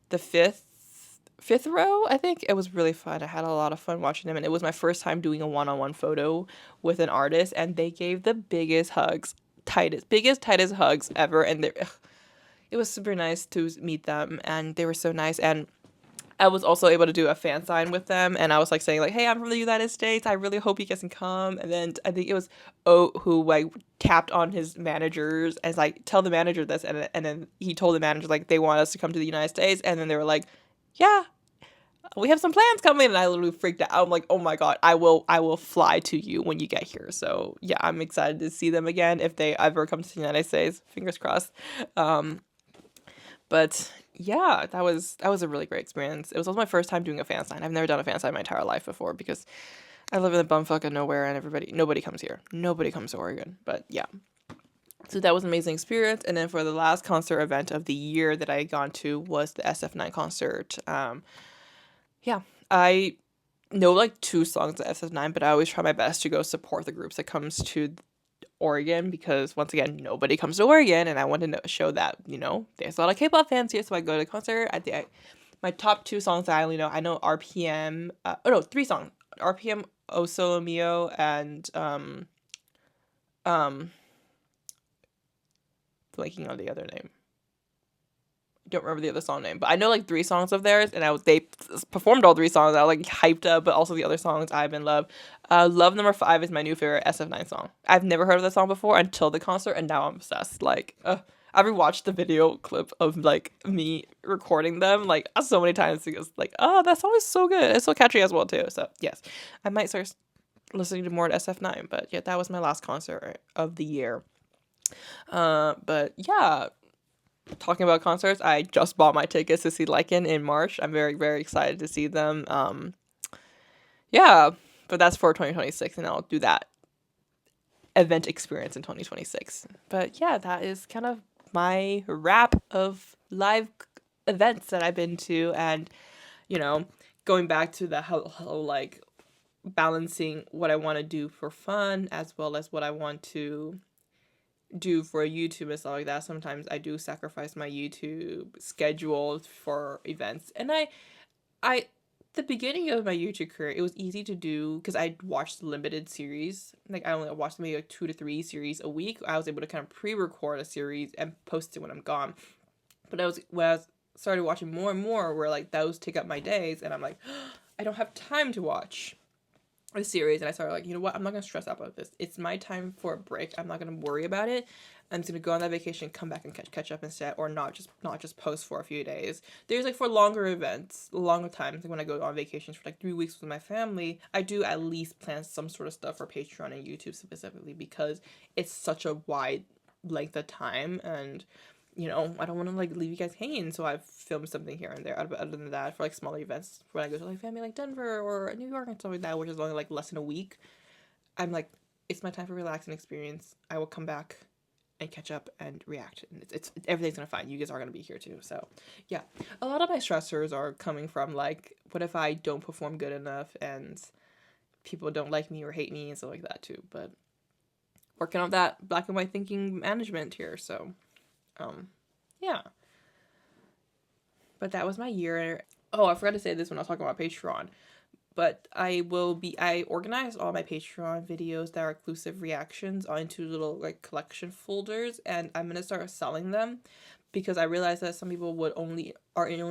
the fifth row. I think it was really fun. I had a lot of fun watching them, and it was my first time doing a one-on-one photo with an artist, and they gave the biggest hugs, tightest hugs ever, and it was super nice to meet them, and they were so nice. And I was also able to do a fan sign with them, and I was like saying like, "Hey, I'm from the United States. I really hope you guys can come." And then I think it was O who like tapped on his managers as like, "Tell the manager this," and then he told the manager like they want us to come to the United States, and then they were like, "Yeah, we have some plans coming," and I literally freaked out. I'm like, "Oh my god, I will fly to you when you get here." So yeah, I'm excited to see them again if they ever come to the United States. Fingers crossed. But yeah, that was a really great experience. It was also my first time doing a fan sign. I've never done a fan sign my entire life before because I live in the bumfuck of nowhere and nobody comes here. Nobody comes to Oregon. But yeah. So that was an amazing experience. And then for the last concert event of the year that I had gone to was the SF9 concert. Yeah, I know like 2 songs of SF9, but I always try my best to go support the groups that comes to Oregon because once again nobody comes to Oregon, and I want to show that there's a lot of K-pop fans here. So I go to the concert. My top 2 songs that I only know, I know RPM. Oh no, 3 songs: RPM, O Solo Mio, and um blanking on the other name. Don't remember the other song name, but I know like 3 songs of theirs, and they performed all 3 songs. I was like hyped up, but also the other songs I've been love. Love Number 5 is my new favorite SF9 song. I've never heard of that song before until the concert, and now I'm obsessed. Like, I rewatched the video clip of like me recording them like so many times because like, oh, that song is so good. It's so catchy as well too. So yes, I might start listening to more at SF9. But yeah, that was my last concert of the year. But yeah. Talking about concerts, I just bought my tickets to see Lycan in March. I'm very, very excited to see them. Yeah, but that's for 2026, and I'll do that event experience in 2026. But yeah, that is kind of my wrap of live events that I've been to, and going back to the whole like balancing what I want to do for fun as well as what I want to do for YouTube and stuff like that. Sometimes I do sacrifice my YouTube schedule for events. And the beginning of my YouTube career, it was easy to do because I watched limited series. Like I only watched maybe like 2 to 3 series a week. I was able to kind of pre-record a series and post it when I'm gone. But when I started watching more and more, where like those take up my days, and I'm like, I don't have time to watch a series. And I started like, you know what, I'm not gonna stress out about this. It's my time for a break. I'm not gonna worry about it. I'm just gonna go on that vacation, come back and catch up instead, or not just post for a few days. There's like for longer events, longer times, like when I go on vacations for like 3 weeks with my family, I do at least plan some sort of stuff for Patreon and YouTube specifically because it's such a wide length of time, and I don't want to like leave you guys hanging, so I've filmed something here and there. Other than that, for like smaller events, when I go to like family like Denver or New York and stuff like that, which is only like less than a week, I'm like, it's my time for relaxing experience. I will come back and catch up and react, and it's everything's gonna fine. You guys are gonna be here too, so yeah. A lot of my stressors are coming from like, what if I don't perform good enough and people don't like me or hate me and stuff like that too. But working on that black and white thinking management here, so. Yeah. But that was my year. Oh, I forgot to say this when I was talking about Patreon. But I organized all my Patreon videos that are exclusive reactions into little like collection folders, and I'm gonna start selling them because I realized that some people are only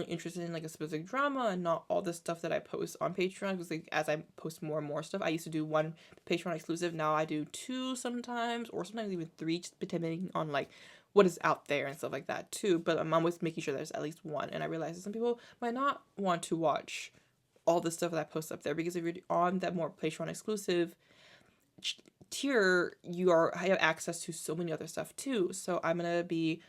interested in like a specific drama and not all the stuff that I post on Patreon. Because like as I post more and more stuff, I used to do 1 Patreon exclusive. Now I do 2 sometimes, or sometimes even 3, just depending on like what is out there and stuff like that too. But I'm always making sure there's at least 1. And I realize that some people might not want to watch all the stuff that I post up there, because if you're on that more Patreon exclusive tier, I have access to so many other stuff too. So I'm gonna be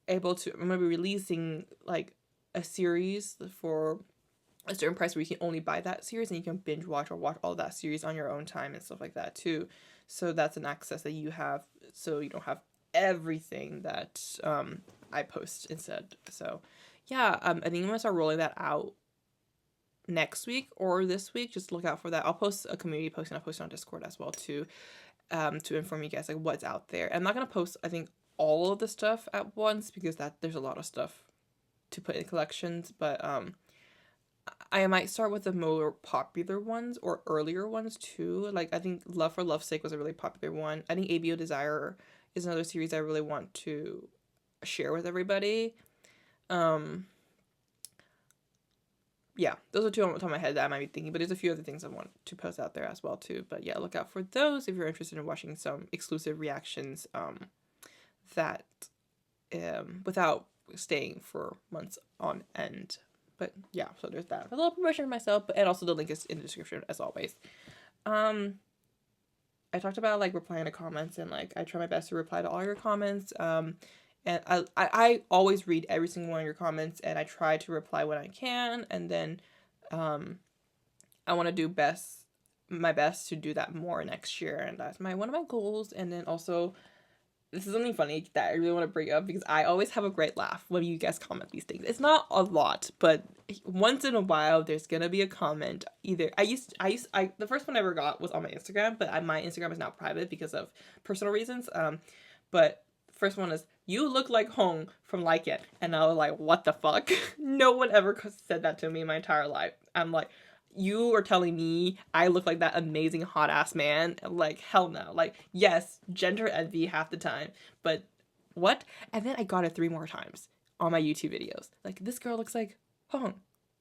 releasing like a series for a certain price where you can only buy that series, and you can binge watch or watch all that series on your own time and stuff like that too. So that's an access that you have, so you don't have everything that I post instead. So yeah, I think I'm gonna start rolling that out next week or this week. Just look out for that. I'll post a community post and I'll post it on Discord as well too, to inform you guys like what's out there. I'm not gonna post, I think, all of the stuff at once because there's a lot of stuff to put in collections, but I might start with the more popular ones or earlier ones too. Like I think Love for Love's Sake was a really popular one. I think ABO Desire is another series I really want to share with everybody. Yeah, those are two on the top of my head that I might be thinking, but there's a few other things I want to post out there as well too. But yeah, look out for those if you're interested in watching some exclusive reactions that without staying for months on end. But yeah, so there's that. A little promotion for myself, and also the link is in the description as always. I talked about like replying to comments, and like I try my best to reply to all your comments. And I always read every single one of your comments, and I try to reply when I can. And then I want to do my best to do that more next year, and that's one of my goals. And then also, this is something funny that I really want to bring up because I always have a great laugh when you guys comment these things. It's not a lot, but once in a while there's gonna be a comment. Either the first one I ever got was on my Instagram, but my Instagram is now private because of personal reasons. But first one is, "You look like Hong from Like It," and I was like, "What the fuck?" No one ever said that to me in my entire life. I'm like, you are telling me I look like that amazing hot ass man? Like, hell no. Like, yes, gender envy half the time, but what? And then I got it 3 more times on my YouTube videos. Like, this girl looks like Hong.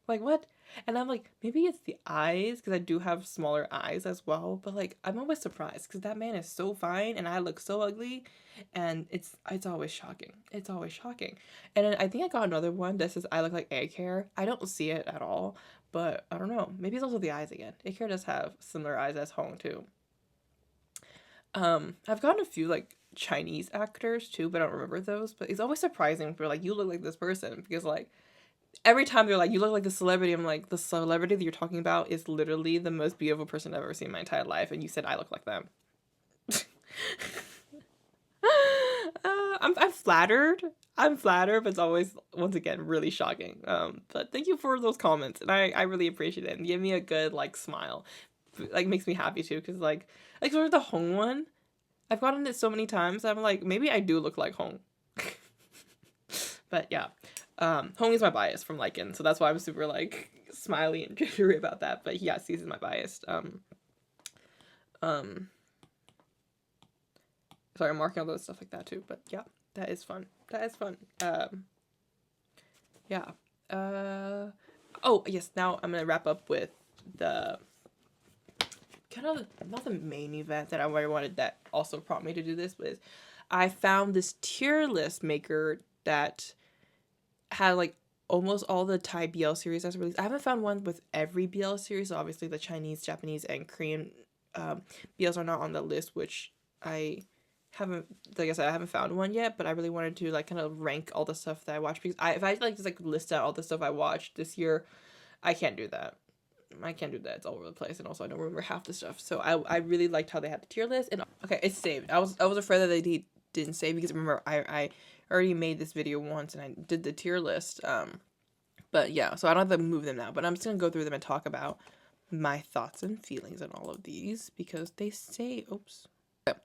Like, what? And I'm like, maybe it's the eyes, because I do have smaller eyes as well. But like, I'm always surprised because that man is so fine and I look so ugly, and it's always shocking. It's always shocking. And then I think I got another one that says I look like egg hair. I don't see it at all, but I don't know. Maybe it's also the eyes again. Egg hair does have similar eyes as Hong too. I've gotten a few like Chinese actors too, but I don't remember those. But it's always surprising for like, you look like this person, because like every time they're like, you look like the celebrity, I'm like, the celebrity that you're talking about is literally the most beautiful person I've ever seen in my entire life, and you said I look like them. I'm flattered. I'm flattered, but it's always, once again, really shocking. But thank you for those comments, and I really appreciate it, and give me a good like smile. Like, makes me happy too, because like sort of the Hong one, I've gotten it so many times. I'm like, maybe I do look like Hong. But yeah, Hong is my bias from Lycan, so that's why I'm super like smiley and jittery about that. But yes, he's my bias. Sorry, I'm marking all those stuff like that too. But yeah, that is fun. That is fun. Yeah. Oh yes. Now I'm gonna wrap up with the kind of not the main event that I wanted, that also prompted me to do this, was I found this tier list maker that had like almost all the Thai BL series that's released. I haven't found one with every BL series. So obviously the Chinese, Japanese, and Korean BLs are not on the list, which I haven't, like I said, I haven't found one yet, but I really wanted to like kind of rank all the stuff that I watched, because if I like just like list out all the stuff I watched this year, I can't do that. It's all over the place, and also I don't remember half the stuff. So I really liked how they had the tier list. And okay, it's saved. I was afraid that they didn't save, because remember I already made this video once and I did the tier list. But yeah, so I don't have to move them now, but I'm just gonna go through them and talk about my thoughts and feelings on all of these, because they say, oops. Okay.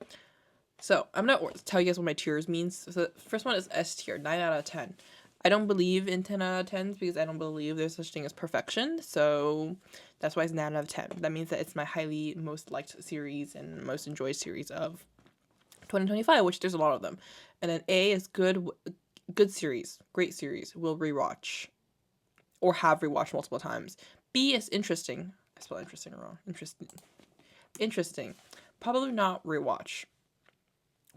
So I'm gonna tell you guys what my tiers means. So the first one is S tier, 9 out of 10. I don't believe in 10 out of 10s because I don't believe there's such thing as perfection. So that's why it's 9 out of 10. That means that it's my most liked series and most enjoyed series of 2025, which there's a lot of them. And then A is good series, great series, will rewatch or have rewatched multiple times. B is interesting. I spelled interesting wrong. Interesting. Probably not rewatch,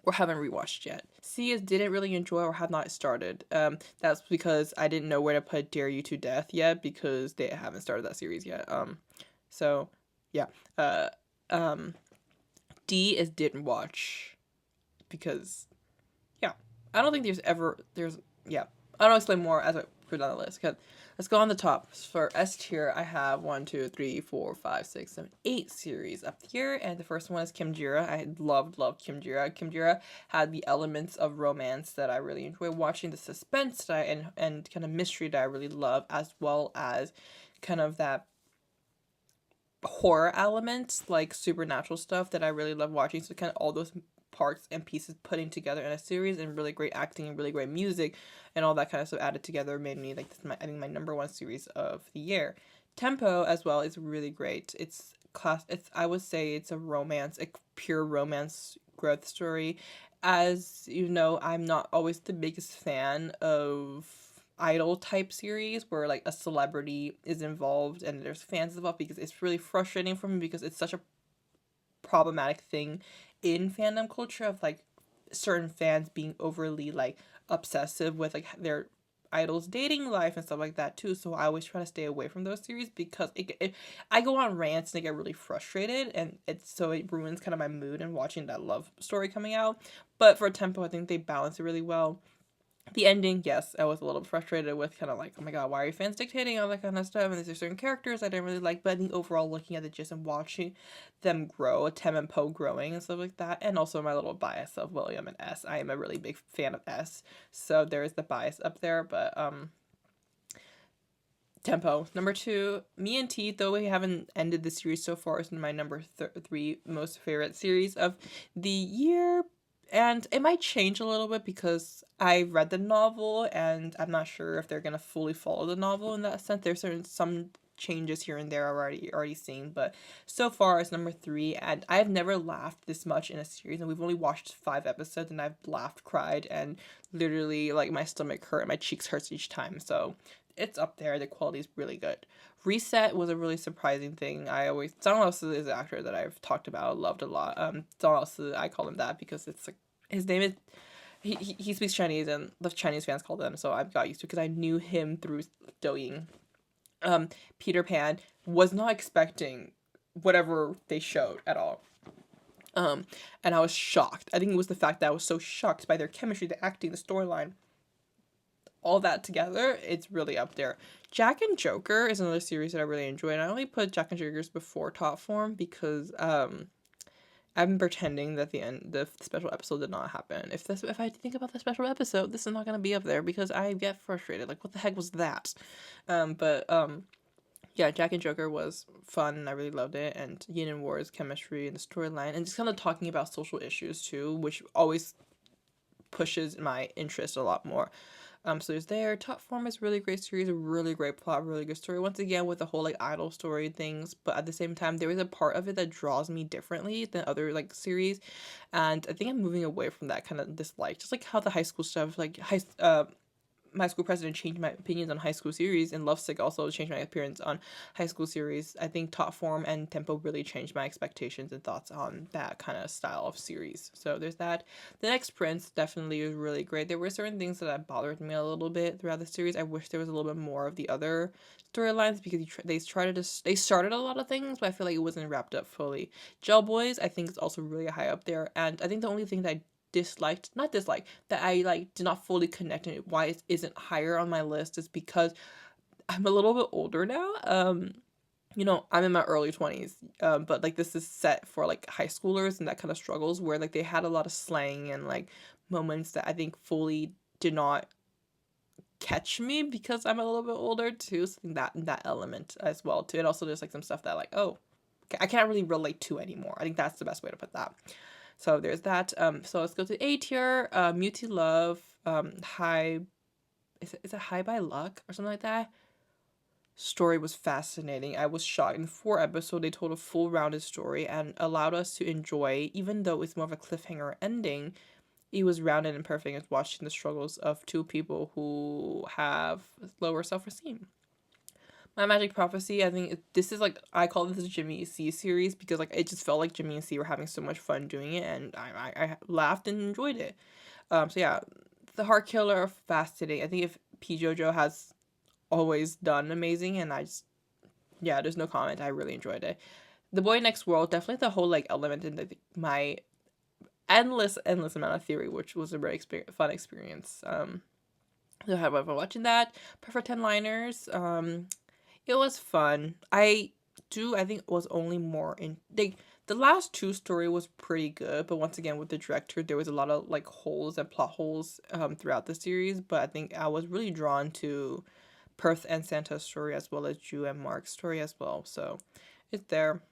or haven't rewatched yet. C is didn't really enjoy or have not started. That's because I didn't know where to put Dare You to Death yet, because they haven't started that series yet. So yeah. D is didn't watch, because yeah, I don't think I don't explain more as I put it on the list, because Let's go on the top. For S tier, I have 1, 2, 3, 4, 5, 6, 7, 8 series up here, and the first one is Kimjira. I loved Kimjira. Kimjira had the elements of romance that I really enjoy watching, the suspense that and kind of mystery that I really love, as well as kind of that horror elements, like supernatural stuff that I really love watching. So kind of all those parts and pieces putting together in a series, and really great acting and really great music and all that kind of stuff added together made me like this I think my number one series of the year. Tempo as well is really great. It's I would say it's a romance, a pure romance growth story. As you know, I'm not always the biggest fan of idol type series where like a celebrity is involved and there's fans involved, because it's really frustrating for me, because it's such a problematic thing in fandom culture of like certain fans being overly like obsessive with like their idols dating life and stuff like that too. So I always try to stay away from those series, because I go on rants and I get really frustrated, and it ruins kind of my mood in watching that love story coming out. But for Tempo, I think they balance it really well. The ending, yes, I was a little frustrated with, kind of like, oh my god, why are you fans dictating all that kind of stuff? And there's certain characters I didn't really like, but I think overall, looking at the gist and watching them grow, Tem and Poe growing and stuff like that, and also my little bias of William and S. I am a really big fan of S, so there is the bias up there, but Tempo. Number 2, Me and T, though we haven't ended the series so far, is my number 3 most favorite series of the year. And it might change a little bit because I read the novel and I'm not sure if they're gonna fully follow the novel in that sense. There's some changes here and there already seen, but so far it's number 3, and I've never laughed this much in a series, and we've only watched 5 episodes and I've laughed, cried, and literally like my stomach hurt and my cheeks hurts each time. So it's up there. The quality is really good. Reset was a really surprising thing. Zhang Laosi is an actor that I've talked about, loved a lot. Zhang Laosi, I call him that because it's like his name is. He speaks Chinese, and the Chinese fans call them, so I've got used to it because I knew him through Douyin. Peter Pan was not expecting whatever they showed at all. And I was shocked. I think it was the fact that I was so shocked by their chemistry, the acting, the storyline, all that together. It's really up there. Jack and Joker is another series that I really enjoy, and I only put Jack and Joker's before Top Form because I'm pretending that the special episode did not happen. If I think about the special episode, this is not gonna be up there because I get frustrated. Like, what the heck was that? Yeah, Jack and Joker was fun and I really loved it, and Yin and War's chemistry and the storyline, and just kind of talking about social issues too, which always pushes my interest a lot more. So there's there. Top Form is really great series, a really great plot, really good story. Once again, with the whole like idol story things, but at the same time, there is a part of it that draws me differently than other like series, and I think I'm moving away from that kind of dislike. Just like how the high school stuff, like My School President changed my opinions on high school series, and Lovesick also changed my appearance on high school series. I think Top Form and Tempo really changed my expectations and thoughts on that kind of style of series. So there's that. The Next Prince definitely was really great. There were certain things that bothered me a little bit throughout the series. I wish there was a little bit more of the other storylines, because they started a lot of things, but I feel like it wasn't wrapped up fully. Gel Boys, I think, is also really high up there, and I think the only thing that that I like did not fully connect, and why it isn't higher on my list is because I'm a little bit older now. I'm in my early 20s, but like this is set for like high schoolers and that kind of struggles, where like they had a lot of slang and like moments that I think fully did not catch me because I'm a little bit older too. So that element as well too, and also there's like some stuff that like, oh, I can't really relate to anymore. I think that's the best way to put that. So there's that. So let's go to A tier. Muty Love. High. Is it High by Luck or something like that? Story was fascinating. I was shocked. In 4 episodes, they told a full rounded story and allowed us to enjoy, even though it's more of a cliffhanger ending. It was rounded and perfect as watching the struggles of 2 people who have lower self-esteem. My Magic Prophecy, I think this is like, I call this a Jimmy and C series because like it just felt like Jimmy and C were having so much fun doing it, and I laughed and enjoyed it. So yeah, The Heart Killer, fascinating. I think if P. JoJo has always done amazing, and there's no comment. I really enjoyed it. The Boy Next World, definitely the whole like element in my endless amount of theory, which was a very fun experience. So I had fun watching that. Perfect 10 liners. It was fun. I think it was only more in the last two story was pretty good, but once again with the director there was a lot of like holes and plot holes throughout the series. But I think I was really drawn to Perth and Santa's story as well as Ju and Mark's story as well. So it's there.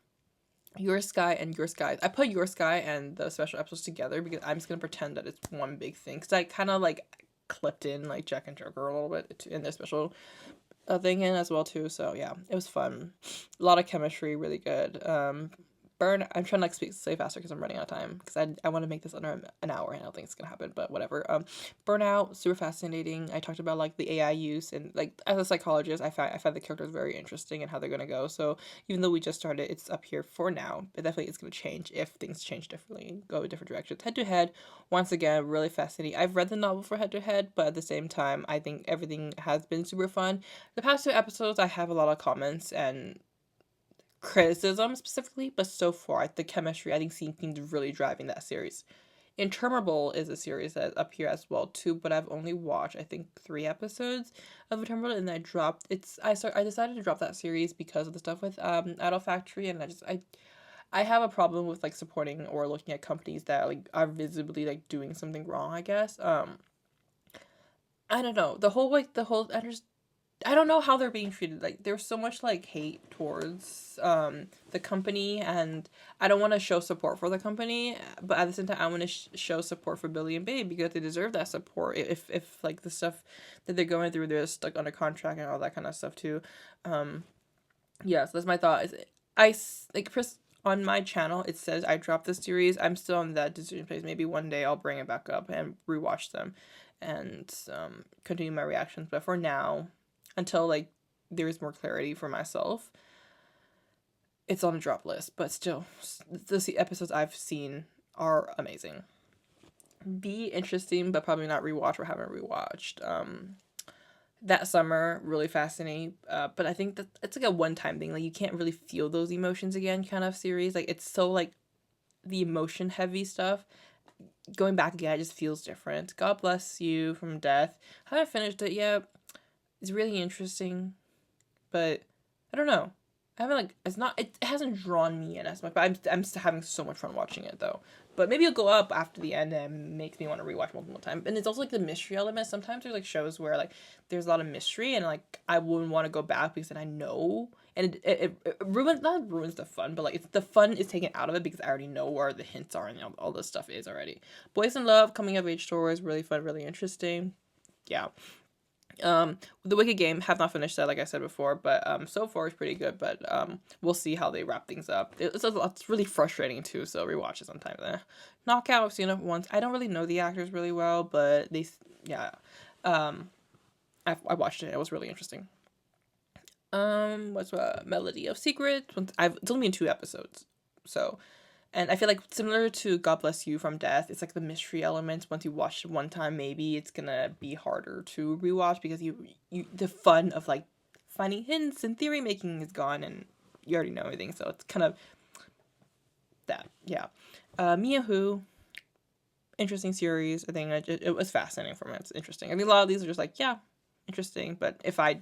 Your Sky and Your Sky. I put Your Sky and the special episodes together because I'm just gonna pretend that it's one big thing. Because I kind of like clipped in like Jack and Joker a little bit in their special thing in as well too. So yeah, it was fun. A lot of chemistry, really good. I'm trying to like say faster because I'm running out of time because I want to make this under an hour and I don't think it's gonna happen, but whatever. Burnout, super fascinating. I talked about like the AI use and like as a psychologist, I find the characters very interesting and how they're gonna go. So even though we just started, it's up here for now, but definitely it's gonna change if things change differently, go different directions. Head to Head, once again, really fascinating. I've read the novel for Head to Head, but at the same time, I think everything has been super fun. The past two episodes, I have a lot of comments and criticism specifically, but so far the chemistry I think seems really driving that series. Interminable is a series that's up here as well too, but I've only watched I think 3 episodes of Interminable and I dropped I decided to drop that series because of the stuff with Idol Factory and I have a problem with like supporting or looking at companies that like are visibly like doing something wrong, I guess. I don't know. I don't know how they're being treated. Like there's so much like hate towards the company, and I don't want to show support for the company, but at the same time I want to show support for Billy and Babe because they deserve that support. If like the stuff that they're going through, they're stuck under contract and all that kind of stuff too. Yeah, so that's my thought. Is like Chris on my channel it says I dropped the series. I'm still on that decision phase. Maybe one day I'll bring it back up and rewatch them, and continue my reactions. But for now, until like there is more clarity for myself, it's on a drop list. But still, the episodes I've seen are amazing. Be interesting, but probably not rewatch or haven't rewatched. That summer really fascinating, but I think that it's like a one-time thing. Like you can't really feel those emotions again kind of series. Like it's so like the emotion heavy stuff going back again, it just feels different. God Bless You from Death, haven't finished it yet. It's really interesting, but I don't know. I haven't like it hasn't drawn me in as much, but I'm still having so much fun watching it though. But maybe it'll go up after the end and makes me want to rewatch multiple times. And it's also like the mystery element. Sometimes there's like shows where like there's a lot of mystery and like I wouldn't want to go back because then I know, and it ruins, not ruins the fun, but like it's the fun is taken out of it because I already know where the hints are and all this stuff is already. Boys in Love coming of age story is really fun, really interesting. Yeah. The Wicked Game, have not finished that like I said before, but so far it's pretty good, but we'll see how they wrap things up. It's really frustrating too, so rewatch it sometime. Knockout, I've seen it once. I don't really know the actors really well, but yeah, I watched it. It was really interesting. What's Melody of Secrets? It's only been 2 episodes, so. And I feel like similar to God Bless You from Death, it's like the mystery elements. Once you watch it one time, maybe it's gonna be harder to rewatch because you the fun of like finding hints and theory making is gone, and you already know everything. So it's kind of that. Yeah. Mia Who, interesting series. I think it was fascinating for me. It's interesting. I mean, a lot of these are just like yeah, interesting. But if I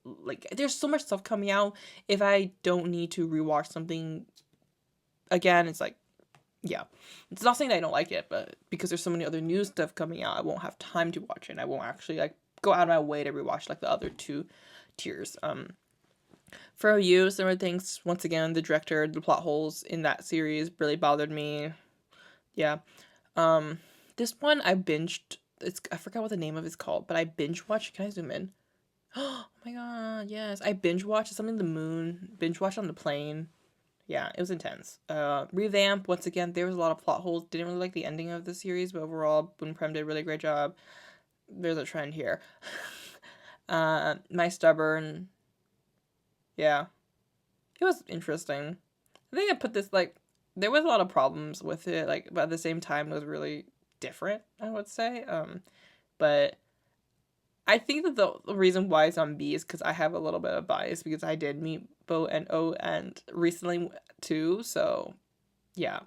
like, there's so much stuff coming out. If I don't need to rewatch something again, it's like, yeah, it's not saying that I don't like it, but because there's so many other new stuff coming out, I won't have time to watch it, and I won't actually like go out of my way to rewatch like the other 2 tiers. For You, similar things. Once again, the director, the plot holes in that series really bothered me. Yeah. This one I binged. I forgot what the name of it's called, but I binge watched. Can I zoom in? Oh my god, yes, I binge watched something in the moon. Binge watched on the plane. Yeah, it was intense. Revamp, once again, there was a lot of plot holes. Didn't really like the ending of the series, but overall, Boon Prem did a really great job. There's a trend here. My Stubborn, yeah, it was interesting. I think I put this, like, there was a lot of problems with it, like, but at the same time, it was really different, I would say. But I think that the reason why it's on B is because I have a little bit of bias because I did meet Bo and O and recently too, so yeah.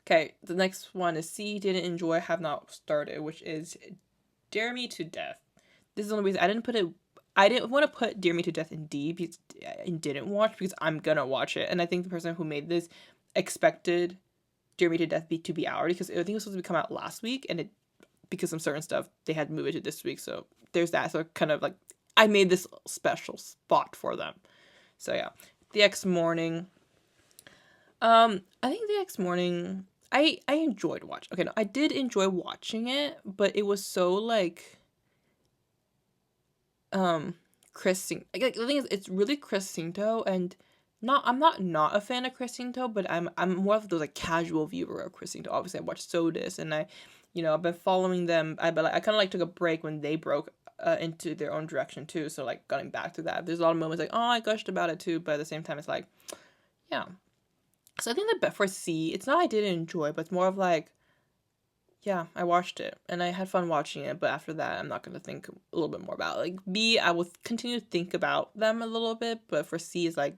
Okay, the next one is C, didn't enjoy, have not started, which is Dare Me to Death. This is the only reason I didn't want to put Dare Me to Death in D because I didn't watch, because I'm gonna watch it, and I think the person who made this expected Dare Me to Death to be out, because I think it was supposed to come out last week, and it, because of certain stuff, they had to move it to this week. So there's that. So kind of like I made this special spot for them. So yeah, The X Morning. I think The X Morning. I enjoyed watching. Okay, no, I did enjoy watching it, but it was so like Chris the thing is, it's really Chris Cinto, and I'm not a fan of Chris Cinto, but I'm more of the like casual viewer of Chris Cinto. Obviously, I watched Sodas, and I've been following them. I kind of like took a break when they broke into their own direction too. So like going back to that, there's a lot of moments like, oh, I gushed about it too, but at the same time, it's like, yeah. So I think that for C, it's not I didn't enjoy, but it's more of like, yeah, I watched it and I had fun watching it, but after that, I'm not going to think a little bit more about it. Like B, I will continue to think about them a little bit, but for C, is like,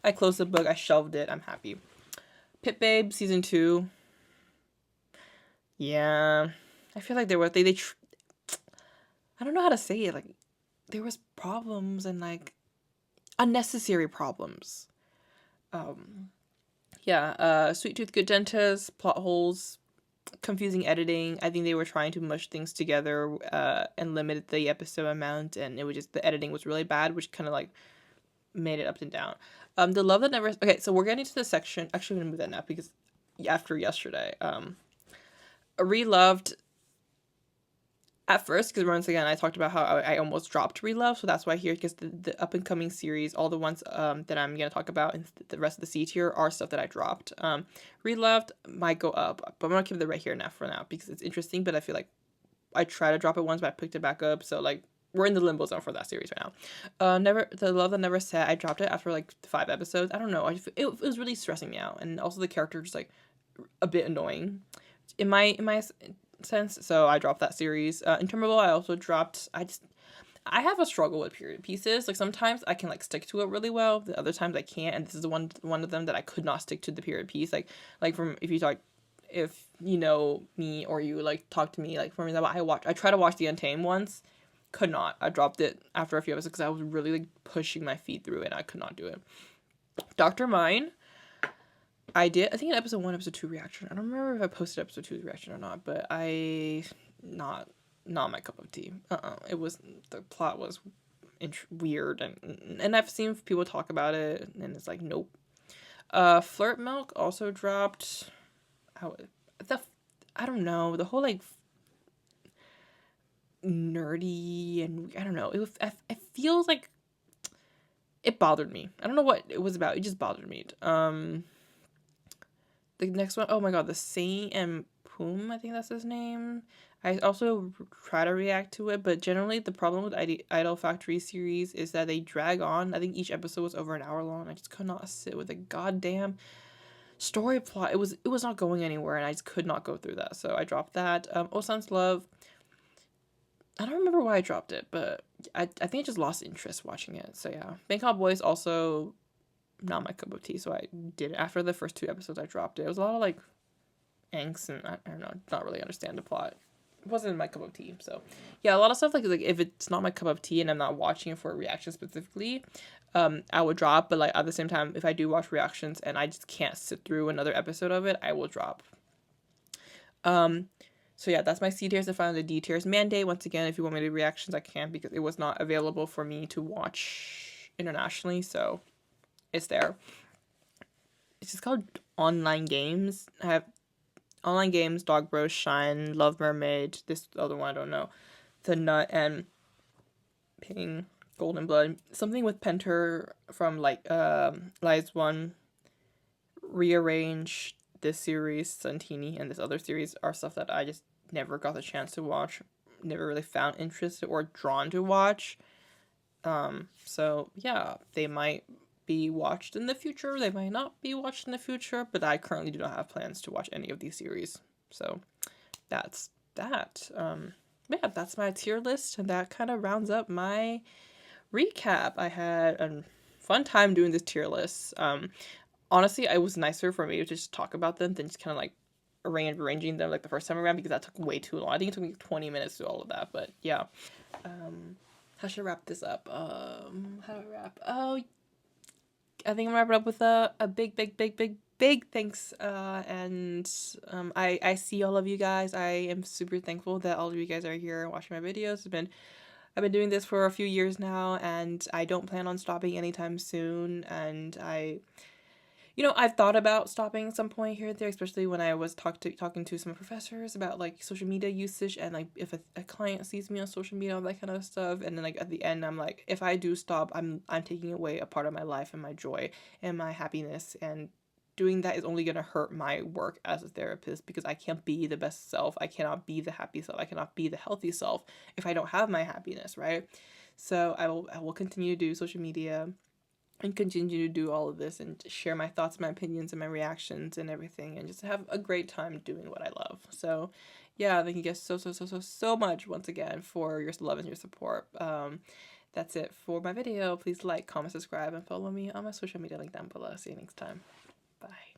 I closed the book, I shelved it, I'm happy. Pit Babe season 2. Yeah, I feel like I don't know how to say it. Like, there was problems and like unnecessary problems. Sweet Tooth, Good Dentist, plot holes, confusing editing. I think they were trying to mush things together and limited the episode amount, and it was just, the editing was really bad, which kind of like made it up and down. The Love That Never. Okay, so we're getting to the section. Actually, I'm gonna move that now because after yesterday, Reloved. At first, because once again, I talked about how I almost dropped Relove, so that's why here, because the up and coming series, all the ones that I'm gonna talk about in the rest of the C tier are stuff that I dropped. Reloved might go up, but I'm gonna keep it right here now for now because it's interesting. But I feel like I tried to drop it once, but I picked it back up, so like we're in the limbo zone for that series right now. The Love That Never Set, I dropped it after like 5 episodes. I don't know, it was really stressing me out, and also the character just like a bit annoying in my sense, so I dropped that series. Interminable, I also dropped. I have a struggle with period pieces. Like sometimes I can like stick to it really well, the other times I can't, and this is one of them that I could not stick to the period piece. Like from if you know me, or you like talk to me, like for example, I tried to watch The Untamed once, could not. I dropped it after a few episodes because I was really like pushing my feet through it, and I could not do it. Dr. Mine, I think in episode 1, episode 2 reaction. I don't remember if I posted episode 2's reaction or not, but not my cup of tea. It was, the plot was weird, and I've seen people talk about it, and it's like, nope. Flirt Milk also dropped. I don't know, the whole like nerdy, and I don't know. It feels like it bothered me. I don't know what it was about. It just bothered me. The next one, oh my god, the Saint and Poom, I think that's his name. I also try to react to it, but generally the problem with Idol Factory series is that they drag on. I think each episode was over an hour long. I just could not sit with a goddamn story plot. It was not going anywhere, and I just could not go through that, so I dropped that. Osan's Love, I don't remember why I dropped it, but I think I just lost interest watching it. So yeah, Bangkok Boys also not my cup of tea, so I did it. After the first 2 episodes, I dropped it. It was a lot of like angst, and I don't know, not really understand the plot. It wasn't my cup of tea. So yeah, a lot of stuff like if it's not my cup of tea and I'm not watching it for a reaction specifically, I would drop. But like at the same time, if I do watch reactions and I just can't sit through another episode of it, I will drop. So yeah, that's my C tiers. To find the D tiers. Mandate, once again, if you want me to do reactions, I can, because it was not available for me to watch internationally, so it's there. It's just called Online Games. I have Online Games, Dog Bros, Shine, Love Mermaid, this other one I don't know, The Nut, and Ping, Golden Blood. Something with Penter from like Lies 1, Rearrange, this series, Santini, and this other series are stuff that I just never got the chance to watch, never really found interested or drawn to watch. So yeah, they might be watched in the future, they might not be watched in the future, but I currently do not have plans to watch any of these series. So that's that. Yeah, that's my tier list, and that kind of rounds up my recap. I had a fun time doing this tier list. Honestly, it was nicer for me to just talk about them than just kind of like arranging them like the first time around, because that took way too long. I think it took me 20 minutes to do all of that, but yeah. How should I wrap this up? How do I wrap? Oh, I think I'm gonna wrap it up with a big thanks. I see all of you guys. I am super thankful that all of you guys are here watching my videos. I've been doing this for a few years now, and I don't plan on stopping anytime soon. And I've thought about stopping at some point here and there, especially when I was talking to some professors about like social media usage, and like if a client sees me on social media, all that kind of stuff. And then like at the end, I'm like, if I do stop, I'm taking away a part of my life and my joy and my happiness, and doing that is only going to hurt my work as a therapist, because I can't be the best self. I cannot be the happy self. I cannot be the healthy self if I don't have my happiness, right? So I will continue to do social media and continue to do all of this and share my thoughts, my opinions, and my reactions and everything, and just have a great time doing what I love. So yeah, thank you guys so much once again for your love and your support. That's it for my video. Please like, comment, subscribe, and follow me on my social media link down below. See you next time. Bye.